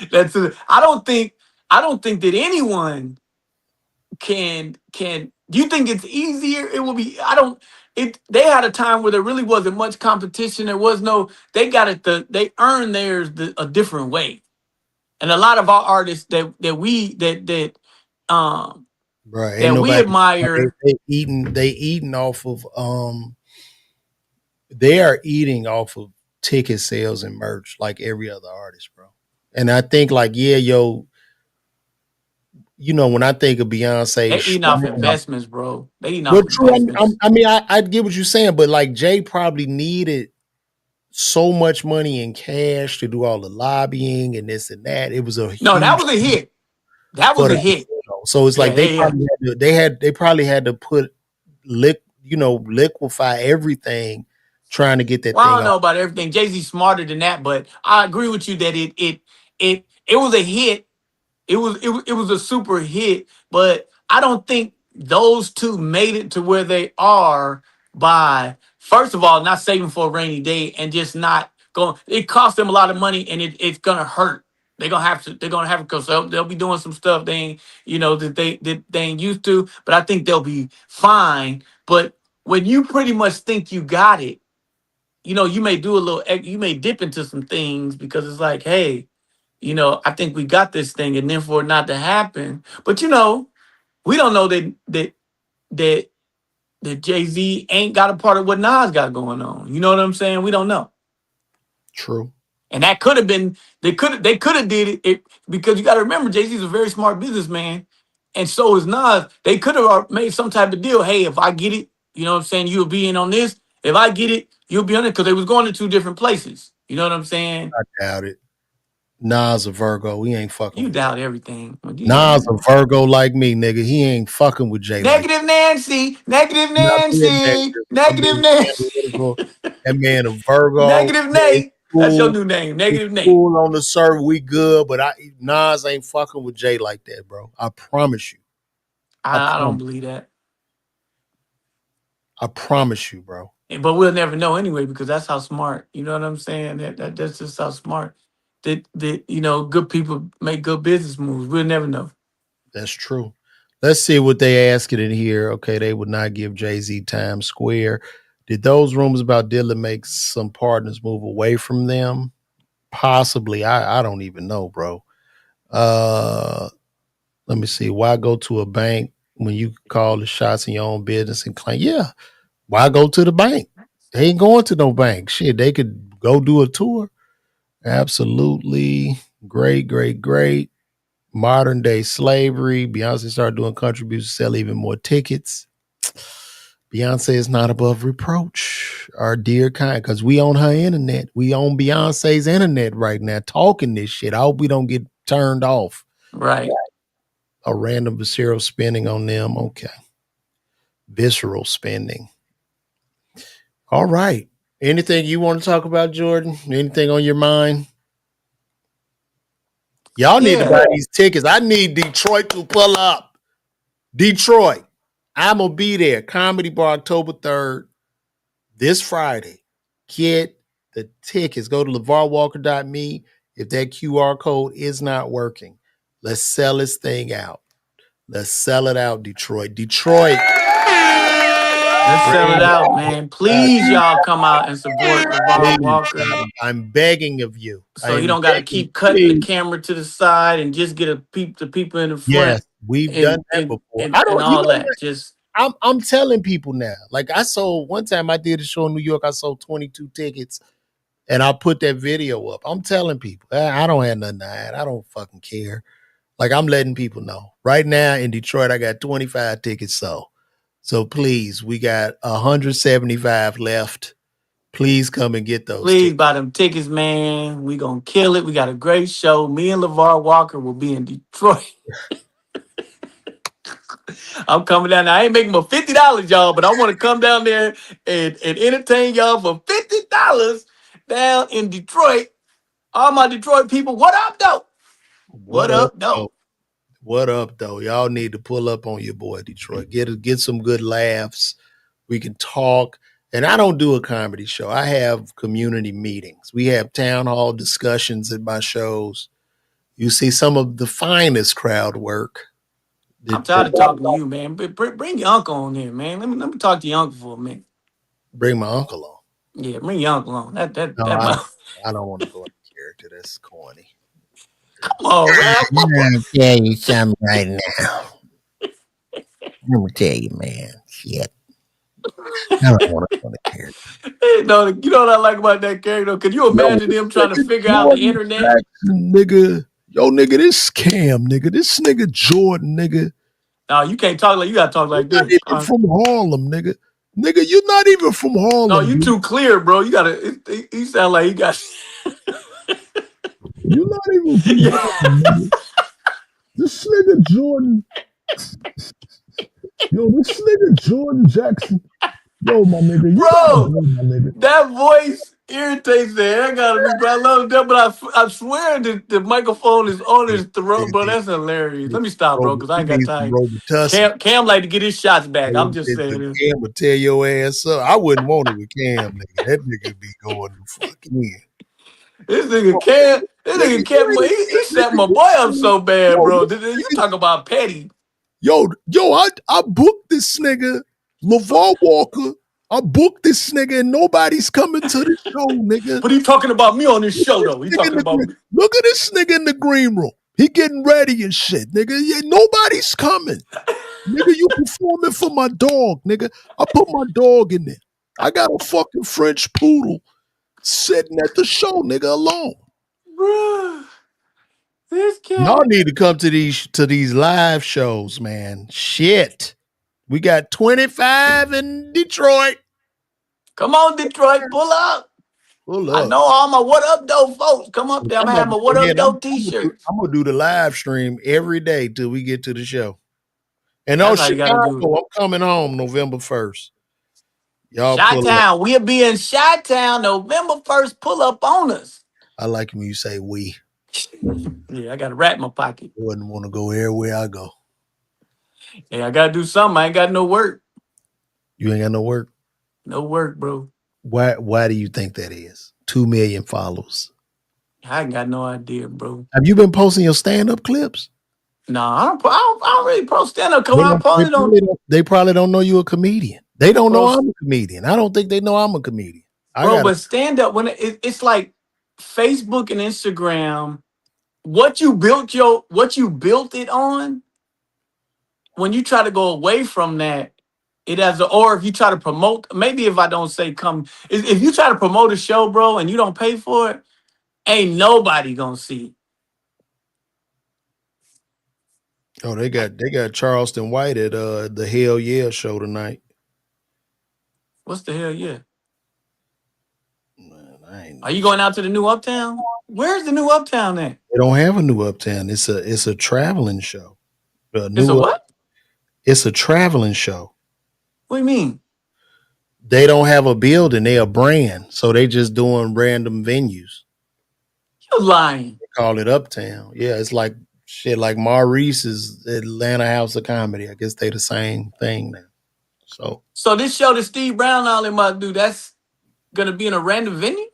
I don't think that anyone can. Do you think it's easier? It will be. They had a time where there really wasn't much competition. There was no. They got it. They earned theirs a different way, and a lot of our artists that we admire. They are eating off of ticket sales and merch like every other artist, bro. And I think when I think of Beyonce, they eating off investments, bro. They eating off investments. I get what you're saying, but like Jay probably needed so much money in cash to do all the lobbying and this and that. It was that was a hit. That was a hit. So it's like they probably had to put liquefy everything trying to get that thing. I don't know about everything. Jay-Z's smarter than that, but I agree with you that it was a hit. It was a super hit, but I don't think those two made it to where they are by, first of all, not saving for a rainy day and just not going. It cost them a lot of money and it's gonna hurt. They're gonna have to because they'll be doing some stuff they ain't, that they ain't used to. But I think they'll be fine. But when you pretty much think you got it, you may do you may dip into some things because it's like, hey, I think we got this thing, and then for it not to happen. But we don't know that Jay-Z ain't got a part of what Nas got going on. You know what I'm saying? We don't know. True. And that could have been they could have did it because you got to remember Jay-Z's a very smart businessman, and so is Nas. They could have made some type of deal. Hey, if I get it, you know what I'm saying, you'll be in on this. If I get it, you'll be on it, because they was going to two different places. You know what I'm saying? I doubt it. Nas a Virgo. We ain't fucking. You doubt everything. Nas a Virgo like me, nigga. He ain't fucking with Jay. Negative Nancy. Negative Nancy. Negative Nancy. That man a Virgo. Negative Nate. That's your new name. Negative Nate. Cool on the server, we good, but Nas ain't fucking with Jay like that, bro. I promise you. I don't believe that. I promise you, bro. But we'll never know anyway, because that's how smart. You know what I'm saying? That's just how smart that good people make good business moves. We'll never know. That's true. Let's see what they asking in here. Okay, they would not give Jay-Z Times Square. Did those rumors about Dilla make some partners move away from them? Possibly. I don't even know, bro. Let me see. Why go to a bank when you call the shots in your own business and claim? Yeah. Why go to the bank? They ain't going to no bank. Shit, they could go do a tour. Absolutely. Great, great, great. Modern day slavery. Beyonce started doing contributions, sell even more tickets. Beyonce is not above reproach. Our dear kind, because we own her internet. We own Beyonce's internet right now, talking this shit. I hope we don't get turned off. Right. A random visceral spending on them. Okay. Visceral spending. All right. Anything you want to talk about, Jordan? Anything on your mind? Y'all need to buy these tickets. I need Detroit to pull up. Detroit. I'm going to be there. Comedy Bar, October 3rd. This Friday. Get the tickets. Go to LeVarWalker.me. If that QR code is not working, let's sell this thing out. Let's sell it out, Detroit. Detroit. Let's sell it out, man. Please, y'all come out and support LeVar Walker. I'm begging of you. So you don't got to keep cutting the camera to the side and just get the people in the front. Yes, we've done that before. I'm telling people now. Like I sold one time, I did a show in New York. I sold 22 tickets, and I put that video up. I'm telling people, I don't have nothing to hide. I don't fucking care. Like I'm letting people know. Right now in Detroit, I got 25 tickets sold. So please, we got 175 left. Please come and get those. Please buy them tickets, man. We gonna kill it. We got a great show. Me and LeVar Walker will be in Detroit. I'm coming down there. I ain't making but $50, y'all, but I want to come down there and entertain y'all for $50 down in Detroit. All my Detroit people, what up, though? What up, though? What up, though? Y'all need to pull up on your boy, Detroit. Get some good laughs. We can talk. And I don't do a comedy show. I have community meetings. We have town hall discussions at my shows. You see some of the finest crowd work. I'm tired of talking to you, man. Bring your uncle on here, man. Let me talk to your uncle for a minute. Bring my uncle on. Yeah, bring your uncle on. I don't want to go into character. That's corny. Come on, man. I'm going to tell you something right now. Let me tell you, man. Shit. I don't want to go into character. You know what I like about that character? Could you imagine them trying to figure out the internet? Jackson, nigga. Yo, nigga, this Cam, nigga. This nigga Jordan, nigga. No, you can't talk like you gotta talk like this. Not even from Harlem, nigga. Nigga, you're not even from Harlem. No, you too clear, bro. You gotta. He sound like he got. You're not even from Harlem, nigga. This nigga Jordan. Yo, this nigga Jordan Jackson. Yo, my nigga. Bro, my nigga. That voice irritates the heck out of me, bro. I love that, but I swear the microphone is on his throat, bro. That's hilarious. Let me stop, bro, because I ain't got time. Cam like to get his shots back. I'm just saying this. Cam would tear your ass up. I wouldn't want it with Cam, nigga. That nigga be going to fucking in. This nigga can't. This nigga can't. He set my boy up so bad, bro. You talk about petty. Yo, I booked this nigga, LeVar Walker. I booked this nigga and nobody's coming to the show, nigga. But he talking about me on this show, though. He talking about me. Look at this nigga in the green room. He getting ready and shit, nigga. Yeah, nobody's coming. Nigga, you performing for my dog, nigga. I put my dog in there. I got a fucking French poodle sitting at the show, nigga, alone. Bruh. This cat. Y'all need to come to these live shows, man. Shit. We got 25 in Detroit. Come on, Detroit, pull up. I know all my What Up Doe folks. Come up there. I'm gonna have my What Up Doe t-shirts. I'm gonna do the live stream every day till we get to the show. And on That's how you gotta do Chicago, I'm coming home November 1st. Y'all Chi-Town. We'll be in Chi-Town November 1st. Pull up on us. I like when you say we. Yeah, I got a rat in my pocket. I wouldn't want to go everywhere I go. Hey, I gotta do something. I ain't got no work. You ain't got no work? No work, bro. Why do you think that is? 2 million followers. I ain't got no idea, bro. Have you been posting your stand-up clips? No, I don't really post stand-up because they probably don't know you a comedian. They don't know I'm a comedian. I don't think they know I'm a comedian. But stand-up, when it's like Facebook and Instagram, what you built it on, when you try to go away from that, or if you try to promote, maybe if I don't say come, if you try to promote a show, bro, and you don't pay for it, ain't nobody gonna see it. Oh, they got Charleston White at the Hell Yeah show tonight. What's the hell yeah? Man, are you going out to the new Uptown? Where's the new Uptown at? They don't have a new Uptown. It's a traveling show. It's a what? It's a traveling show. What do you mean? They don't have a building. They a brand. So they just doing random venues. You're lying. They call it Uptown. Yeah, it's like shit like Maurice's Atlanta House of Comedy. I guess they the same thing now. So this show that Steve Brown all them about to do, that's gonna be in a random venue?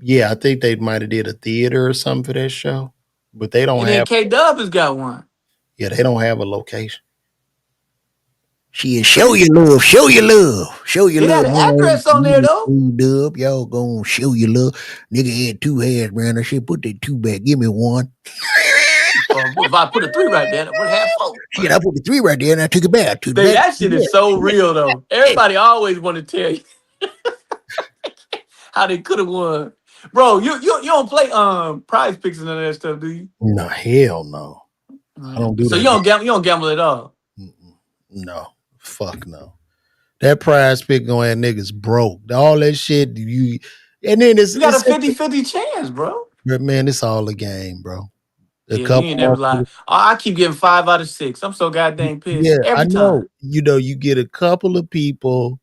Yeah, I think they might have did a theater or something for that show. But they don't have K-Dub has got one. Yeah, they don't have a location. Show your love. Show your love. Show your love. It had an address on there though. Dub, y'all gonna show your love. Nigga had 2 heads, man. I should put that 2 back. Give me 1. If I put a 3 right there, what half 4? Shit, I put the 3 right there and I took it back. That shit is so real though. Everybody always want to tell you how they could have won. Bro, you don't play Prize Picks and none of that stuff, do you? No, hell no. I don't do that. So you don't gamble at all? No. Fuck no. That Prize Pick gonna have niggas broke. All that shit and then you got a 50-50 chance, bro. But man, it's all a game, bro. You ain't never lied. I keep getting 5 out of 6. I'm so goddamn pissed. Yeah, every I know. time. You get a couple of people.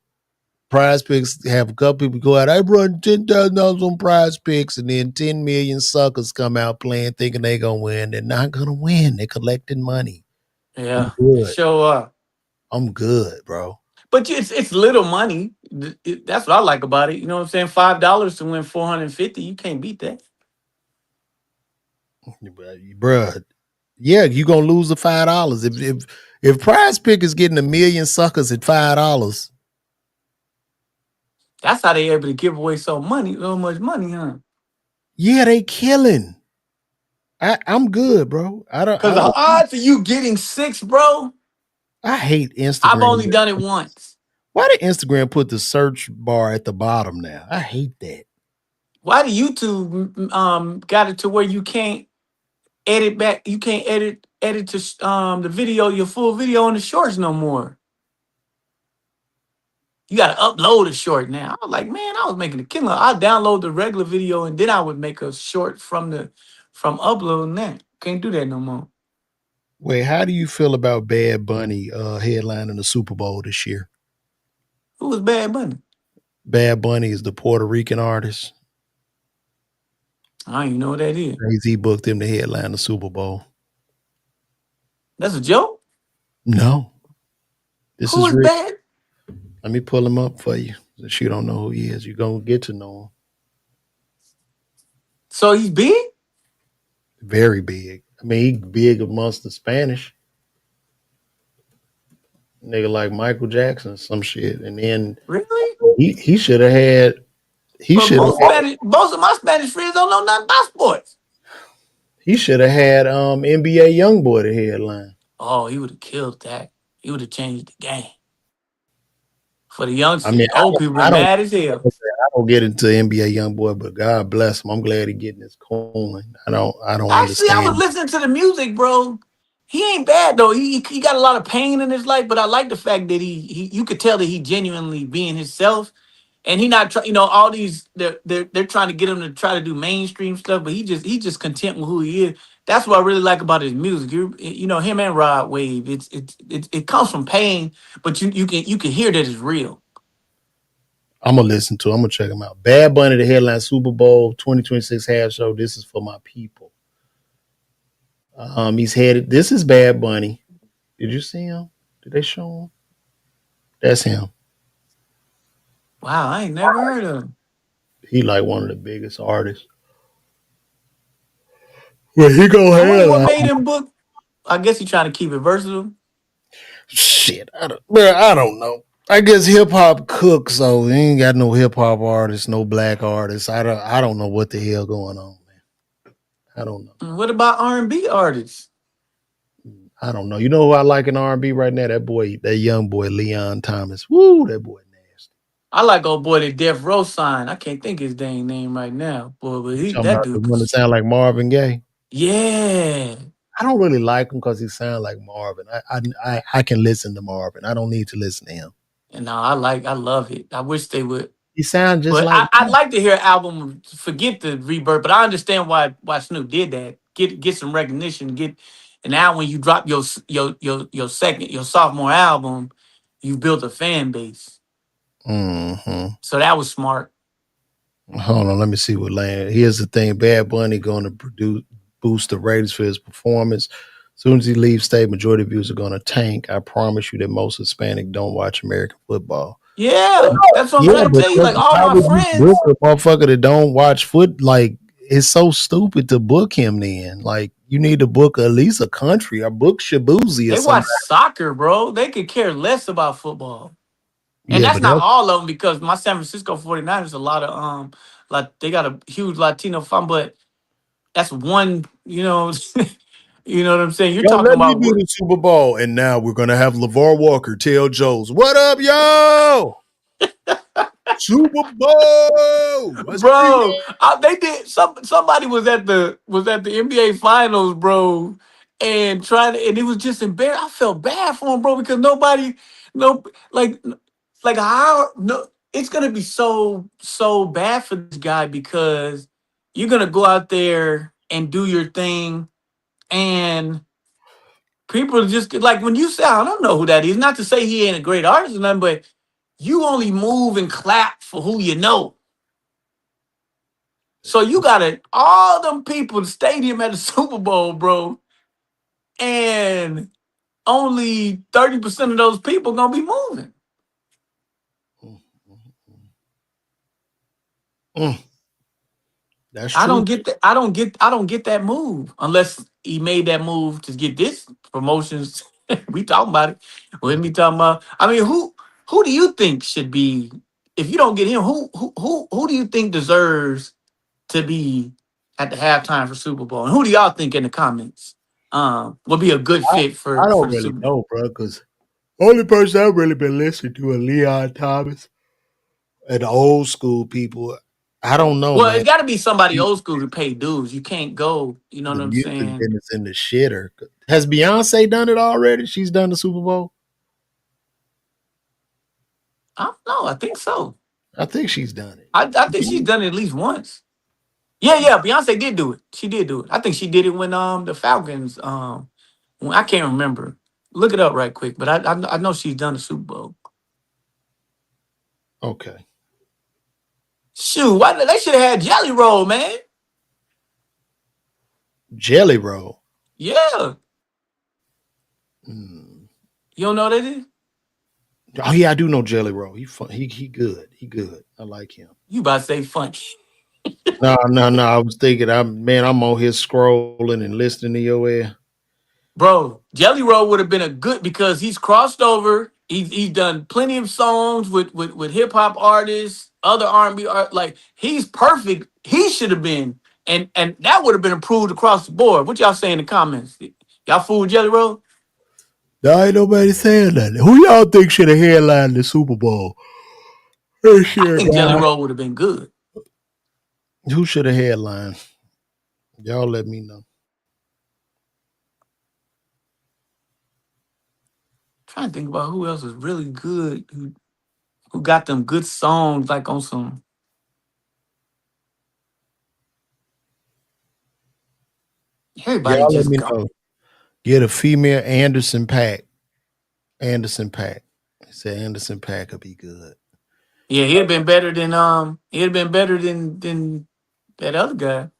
Prize Picks have a couple people go out. I run $10,000 on Prize Picks, and then 10 million suckers come out playing, thinking they gonna win. They're not gonna win. They're collecting money. Yeah, show up. I'm good, bro. But it's little money. That's what I like about it. You know what I'm saying? $5 to win 450. You can't beat that, Bruh. Yeah, you gonna lose the $5 if Prize Pick is getting 1 million suckers at $5. That's how they able to give away so much money, huh? Yeah, they killing. I'm good, bro. Because the odds of you getting 6, bro. I hate Instagram. I've only done it once. Why did Instagram put the search bar at the bottom now? I hate that. Why did YouTube got it to where you can't edit back? You can't edit to the video, your full video on the shorts no more. You got to upload a short now. I was like, man, I was making a killer. I'll download the regular video and then I would make a short from uploading that. Can't do that no more. Wait, how do you feel about Bad Bunny headlining the Super Bowl this year? Who was Bad Bunny? Bad Bunny is the Puerto Rican artist. I don't even know what that is. Jay-Z booked him to headline the Super Bowl. That's a joke? No. Who is bad? Let me pull him up for you. Since you don't know who he is, you're going to get to know So he's big? Very big. I mean, he big amongst the Spanish. Nigga like Michael Jackson, some shit. And then Really? he should have had But most of my Spanish friends don't know nothing about sports. he should have had NBA Youngboy the headline. Oh, he would have killed that. He would have changed the game. For the youngsters, I mean, old people been mad as hell. I don't get into NBA Youngboy, but God bless him. I'm glad he getting his coin. I don't Actually, I was understand. listening to the music, bro. He ain't bad though. He got a lot of pain in his life, but I like the fact that he you could tell that he genuinely being himself, and he not try, all these they're trying to get him to try to do mainstream stuff, but he just content with who he is. That's what I really like about his music. Him and Rod Wave. It comes from pain, but you can hear that it's real. I'm gonna listen to. I'm gonna check him out. Bad Bunny, the headline Super Bowl 2026 half show. This is for my people. He's headed. This is Bad Bunny. Did you see him? Did they show him? That's him. Wow, I ain't never heard of him. He like one of the biggest artists. Well, he go I wonder what headline. made him book. I guess he trying to keep it versatile. Shit, I don't know. I guess hip hop cooks, so he ain't got no hip hop artists, no black artists. I don't know what the hell going on, man. I don't know. What about R&B artists? I don't know. You know who I like in R&B right now? That young boy, Leon Thomas. Woo, that boy nasty. I like old boy that Death Row signed. I can't think his dang name right now, boy. But Talking that about the dude, one that sound like Marvin Gaye. yeah. I don't really like him because he sound like Marvin. I can listen to Marvin. I don't need to listen to him. And no, I love it. I wish they would. He sound just But like. I'd like to hear an album. Forget the Rebirth, but I understand why Snoop did that. Get some recognition. And now when you drop your sophomore album, you built a fan base. Mm-hmm. So that was smart. Hold on, let me see what land. Here's the thing: Bad Bunny going to boost the ratings for his performance. As soon as he leaves state, majority of views are going to tank. I promise you that most Hispanic don't watch American football. Yeah, that's what I'm trying to tell you. Like all my friends, book a motherfucker that don't watch foot. Like it's so stupid to book him. Then, like you need to book at least a country or book Shabuzi or they something. watch soccer, bro. They could care less about football. And Yeah, that's but not all of them, because my San Francisco 49ers, a lot of like they got a huge Latino fan, but that's one, you know, you know what I'm saying? You're talking let me about do the Super Bowl, and now we're gonna have LeVar Walker tell Jones, "What up, yo? Super Bowl, bro. They did somebody was at the NBA finals, bro, and and it was just embarrassing. I felt bad for him, bro, because nobody no like how no it's gonna be so bad for this guy, because you're gonna go out there and do your thing, and people just like when you say, I don't know who that is, not to say he ain't a great artist or nothing, but you only move and clap for who you know. So you got all them people in the stadium at the Super Bowl, bro, and only 30% of those people gonna be moving. That's true. I don't get that. I don't get that move unless he made that move to get this promotions. We talking about it. When we talking about, I mean, who do you think should be, if you don't get him? Who do you think deserves to be at the halftime for Super Bowl? And who do y'all think in the comments would be a good fit for I don't the really Super Bowl? know, bro, because only person I've really been listening to is Leon Thomas and the old school people. I don't know, Well, man. it's got to be somebody old school to pay dues. You can't go. You know what The I'm music saying? business in the shitter. Has Beyonce done it already? She's done the Super Bowl. I don't know. I think so. I think she's done it. I think she's done it at least once. Yeah. Beyonce did do it. She did do it. I think she did it when the Falcons when, I can't remember. Look it up right quick. But I know she's done the Super Bowl. Okay. Shoot, why they should have had Jelly Roll, man. Jelly Roll. Yeah. Mm. You don't know what that is? Oh yeah, I do know Jelly Roll. He fun. He good. He good. I like him. You about to say funky. No. I was thinking, I'm on here scrolling and listening to your air. Bro, Jelly Roll would have been a good because he's crossed over. He's done plenty of songs with hip hop artists, other R&B art. Like he's perfect. He should have been, and that would have been approved across the board. What y'all say in the comments? Y'all fool with Jelly Roll? There ain't nobody saying nothing. Who y'all think should have headlined the Super Bowl? I think Jelly Roll would have been good. Who should have headlined? Y'all let me know. Trying to think about who else is really good, who got them good songs like on some. Everybody Y'all let just me go. know. Get a female Anderson .Paak. Anderson .Paak. He said Anderson .Paak would be good. Yeah, he'd have been better than that other guy.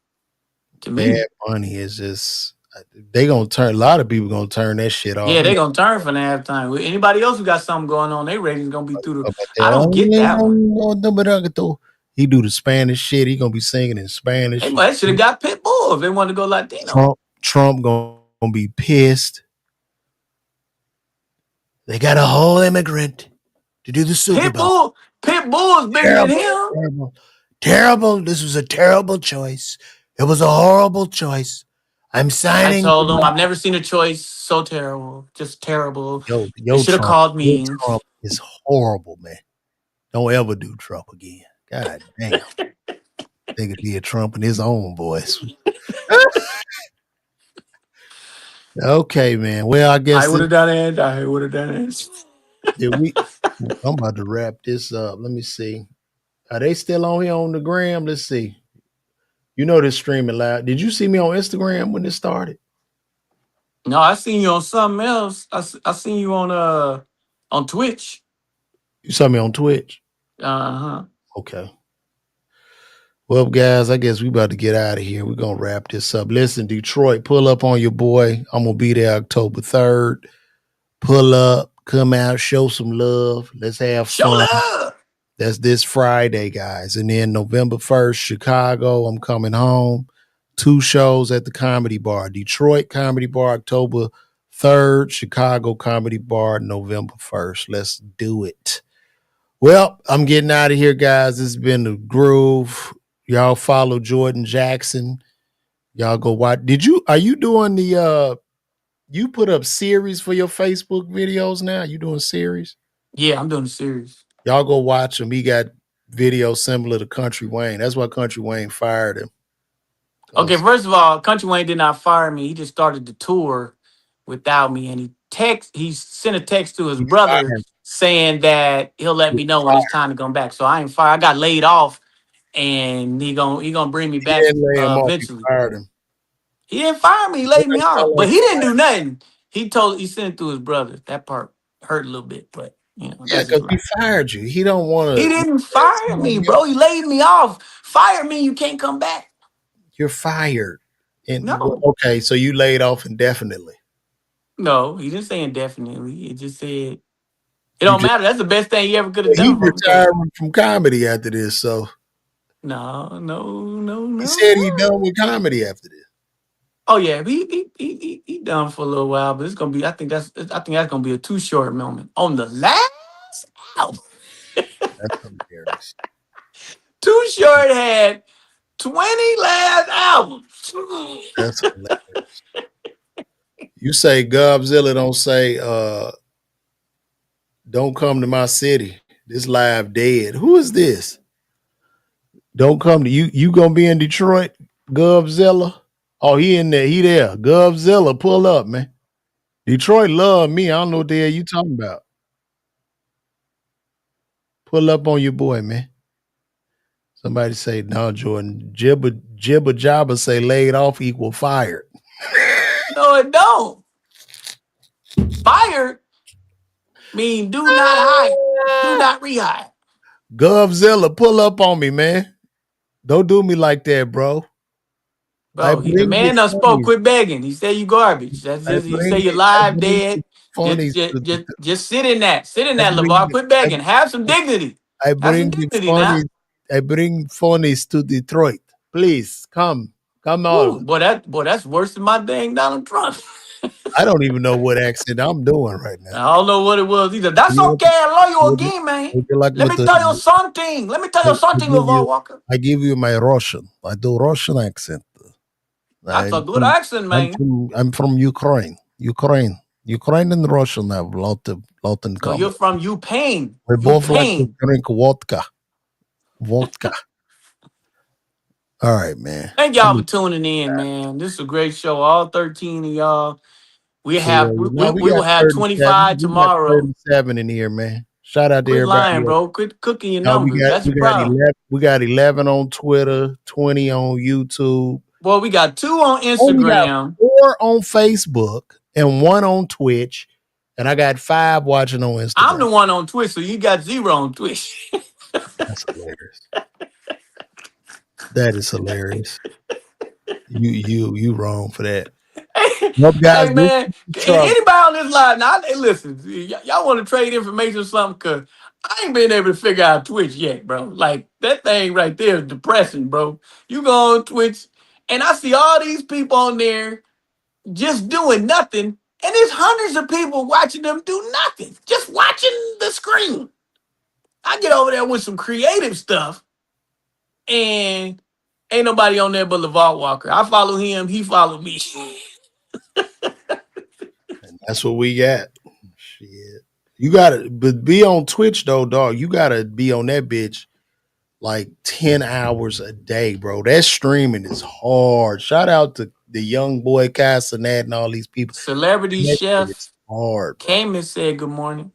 To me, Bad Bunny is just they gonna turn. A lot of people gonna turn that shit off. yeah, they gonna turn for the halftime. With anybody else who got something going on, their ratings gonna be through the. I don't get that one. He do the Spanish shit. He gonna be singing in Spanish. They should have got Pitbull if they wanted to go Latino. Trump gonna be pissed. They got a whole immigrant to do the Super Bowl. Pitbull is bigger than him. Terrible. This was a terrible choice. It was a horrible choice. I'm signing. I told them I've never seen a choice so terrible. Just terrible. Yo, they should have called me. Trump is horrible, man. Don't ever do Trump again. God damn. They could be a Trump in his own voice. Okay, man. Well, I guess I would have done it. I would have done it. I'm about to wrap this up. Let me see. Are they still on here on the gram? Let's see. You know this streaming live. Did you see me on Instagram when it started? No, I seen you on something else. I seen you on Twitch. You saw me on Twitch? Uh-huh. Okay. Well, guys, I guess we about to get out of here. We're going to wrap this up. Listen, Detroit, pull up on your boy. I'm going to be there October 3rd. Pull up, come out, show some love. Let's have fun. Show love. That's this Friday, guys. And then November 1st, Chicago, I'm coming home. 2 shows at the Comedy Bar. Detroit Comedy Bar, October 3rd. Chicago Comedy Bar, November 1st. Let's do it. Well, I'm getting out of here, guys. This has been The Groove. Y'all follow Jordan Jackson. Y'all go watch. Are you doing the, you put up series for your Facebook videos now? You doing series? Yeah, I'm doing a series. Y'all go watch him. He got videos similar to Country Wayne. That's why Country Wayne fired him. Okay, first of all, Country Wayne did not fire me. He just started the tour without me. And he sent a text to his brother saying that he'll let me know when it's time to come back. So I ain't fired. I got laid off, and he gonna bring me back eventually. He didn't fire me. He laid me off, but he didn't do nothing. He sent it to his brother. That part hurt a little bit, but you know. Yeah, because he fired you. He don't want to. He didn't fire me, bro. He laid me off. Fire me, you can't come back. You're fired. No. Okay, so you laid off indefinitely. No, he didn't say indefinitely. It just said it don't matter. That's the best thing he ever could have done. He retired from comedy after this, so. No. He said he done with comedy after this. Oh yeah, he done for a little while, but it's gonna be. I think that's gonna be a too short moment on the last album. That's hilarious. Too Short had 20 last albums. That's hilarious. You say Govzilla, don't say don't come to my city. This live dead. Who is this? Don't come to you. You gonna be in Detroit, Govzilla? Oh, he in there. He there. Govzilla, pull up, man. Detroit love me. I don't know what the hell you talking about. Pull up on your boy, man. Somebody say, no, Jordan. Jibba Jabba say laid off equal fired. No, it don't. Fired mean do not hire. Do not rehire. Govzilla, pull up on me, man. Don't do me like that, bro. Bro, the man done spoke. Quit begging. He said you garbage. That's just he say you're live dead. Just sit in that. Sit in that, LeVar. Quit begging. Have some dignity. I bring funnies to Detroit. Please come Ooh, on. boy, that's worse than my dang Donald Trump. I don't even know what accent I'm doing right now. I don't know what it was either. That's You okay. I love you would you again, man. would you like Let me me to? tell you something. Let me tell you something, LeVar Walker. I give you my Russian. I do Russian accent. That's a good accent, man. I'm from Ukraine. Ukraine and Russian have lot in So common. you're from Ukraine. We both like to Ukraine. drink vodka. All right, man. Thank y'all for tuning in, man. This is a great show. All 13 of y'all. We will got have 25 tomorrow. 37 in here, man. Shout out to Quit everybody. lying, bro. Quit cooking your Now numbers. That's your problem. we got 11 on Twitter, 20 on YouTube. Boy, we got 2 on Only got Instagram. 4 on Facebook and 1 on Twitch. And I got 5 watching on Instagram. I'm the one on Twitch, so you got 0 on Twitch. That's hilarious. That is hilarious. You wrong for that. Nope, guys, hey man, anybody on this line now? Hey, listen, y'all want to trade information or something? Cause I ain't been able to figure out Twitch yet, bro. Like that thing right there is depressing, bro. You go on Twitch, and I see all these people on there just doing nothing, and there's hundreds of people watching them do nothing, just watching the screen. I get over there with some creative stuff, and ain't nobody on there but LeVar Walker. I follow him, he follow me. That's what we got. Shit. You gotta be on Twitch though, dog. You gotta be on that bitch like 10 hours a day, bro. That streaming is hard. Shout out to the young boy Casanat and all these people. Celebrity Chef hard, came and said good morning.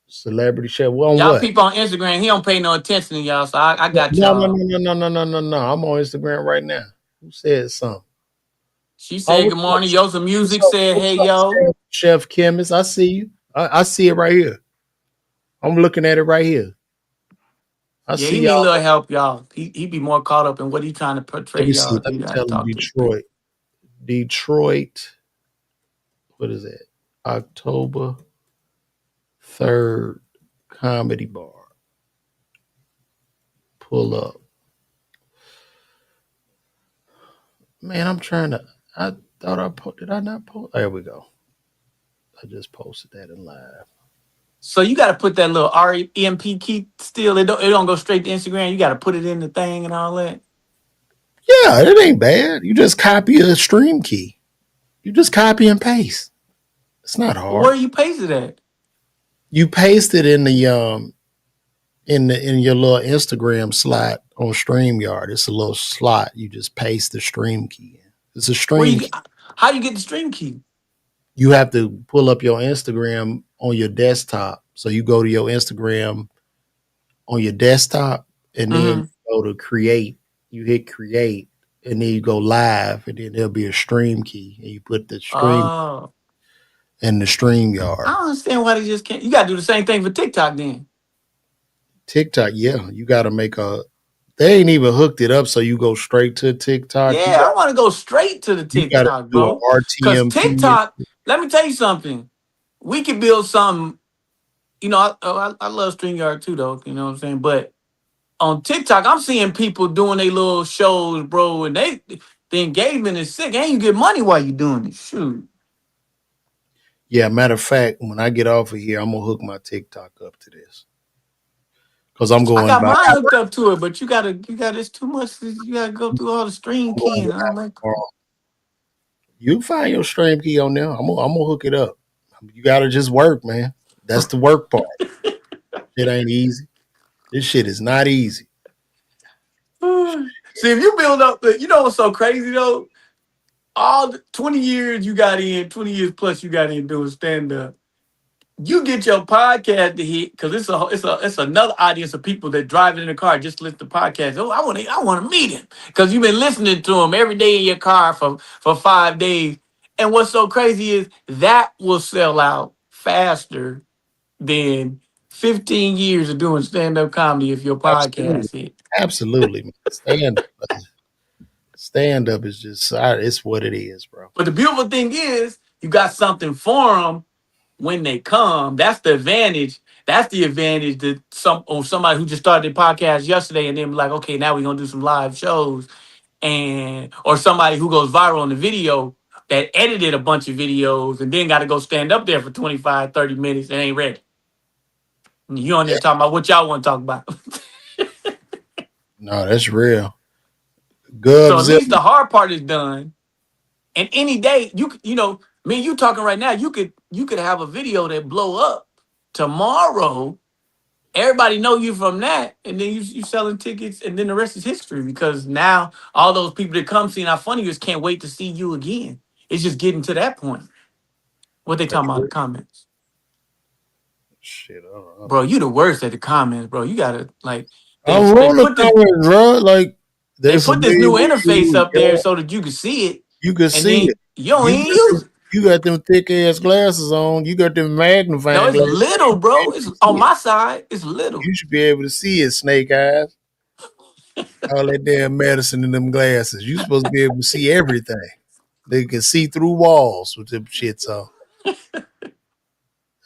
Celebrity Chef. Well, y'all what? people on Instagram, he don't pay no attention to y'all, so I got y'all. No. I'm on Instagram right now. Who said something? She said good morning. Yo, some music said, hey, yo. Chef Chemist, I see you. I see it right here. I'm looking at it right here. He need a little help, y'all. He be more caught up in what he trying to portray, y'all. Let me tell you, Detroit. What is that? October 3rd Comedy Bar. Pull up. Man, I'm trying to. I thought did I not post? There we go. I just posted that in live. So you got to put that little REMP key still. It don't go straight to Instagram. You got to put it in the thing and all that. Yeah, it ain't bad. You just copy a stream key. You just copy and paste. It's not hard. Where you paste it at? You paste it in the in your little Instagram slot on StreamYard. It's a little slot. You just paste the stream key in. It's a stream key. How do you get the stream key? You have to pull up your Instagram on your desktop. So you go to your Instagram on your desktop and then you go to create. You hit create and then you go live and then there'll be a stream key and you put the stream in the StreamYard. I don't understand why they just can't. You got to do the same thing for TikTok then. TikTok, yeah. You got to make they ain't even hooked it up so you go straight to TikTok. Yeah, I want to go straight to the TikTok, bro. Because TikTok, let me tell you something. We could build something. You know, I love StreamYard too, though. You know what I'm saying? But on TikTok, I'm seeing people doing their little shows, bro, and the engagement is sick. And you get money while you doing it. Shoot. Yeah, matter of fact, when I get off of here, I'm gonna hook my TikTok up to this. Cause I'm going. I got mine hooked up to it, but you gotta. It's too much. You gotta go through all the stream key and all that. You find your stream key on there. I'm gonna hook it up. You gotta just work, man. That's the work part. It ain't easy. This shit is not easy. See, if you build up, you know what's so crazy though? All the 20 years you got in, 20 years plus you got in doing stand up. You get your podcast to hit because it's another audience of people that drive in the car just listen to podcasts. Oh, I want to meet him because you've been listening to him every day in your car for 5 days. And what's so crazy is that will sell out faster than 15 years of doing stand-up comedy if your podcast hit. Absolutely. Stand up is just it's what it is, bro. But the beautiful thing is you got something for them when they come. That's the advantage. That's the advantage that somebody who just started their podcast yesterday and then be like, okay, now we're gonna do some live shows, and or somebody who goes viral on the video that edited a bunch of videos and then got to go stand up there for 25, 30 minutes and ain't ready. You on there talking about what y'all want to talk about. No, that's real. So at least the hard part is done. And any day you know, me and you talking right now, you could have a video that blow up tomorrow. Everybody know you from that, and then you selling tickets, and then the rest is history, because now all those people that come seeing how funny you is can't wait to see you again. It's just getting to that point. What they talking about in the comments? Shit, I don't know. Bro, you the worst at the comments, bro. You gotta like I'm rolling comments, bro. Like they put this new interface up there so that you can see it. You can see it. You don't even use it. You got them thick ass glasses on. You got them magnifying. No, it's little, bro. It's on my side. It's little. You should be able to see it, Snake Eyes. All that damn medicine in them glasses. You supposed to be able to see everything. They can see through walls with them shits on.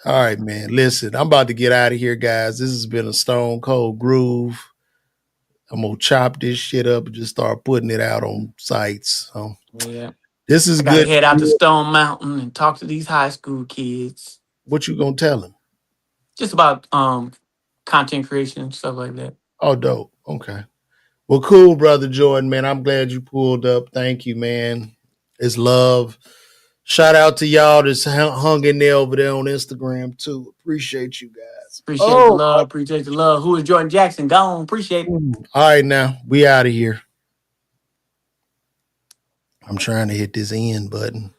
All right, man. Listen, I'm about to get out of here, guys. This has been a Stone Cold Groove. I'm gonna chop this shit up and just start putting it out on sites. So yeah. This is good. Head out to Stone Mountain and talk to these high school kids. What you gonna tell them? Just about content creation and stuff like that. Oh, dope. Okay. Well, cool, brother Jordan, man. I'm glad you pulled up. Thank you, man. It's love. Shout out to y'all that's hung in there over there on Instagram too. Appreciate you guys. Appreciate the love. Appreciate the love. Who is Jordan Jackson? Gone. Appreciate it. All right, now we out of here. I'm trying to hit this end button.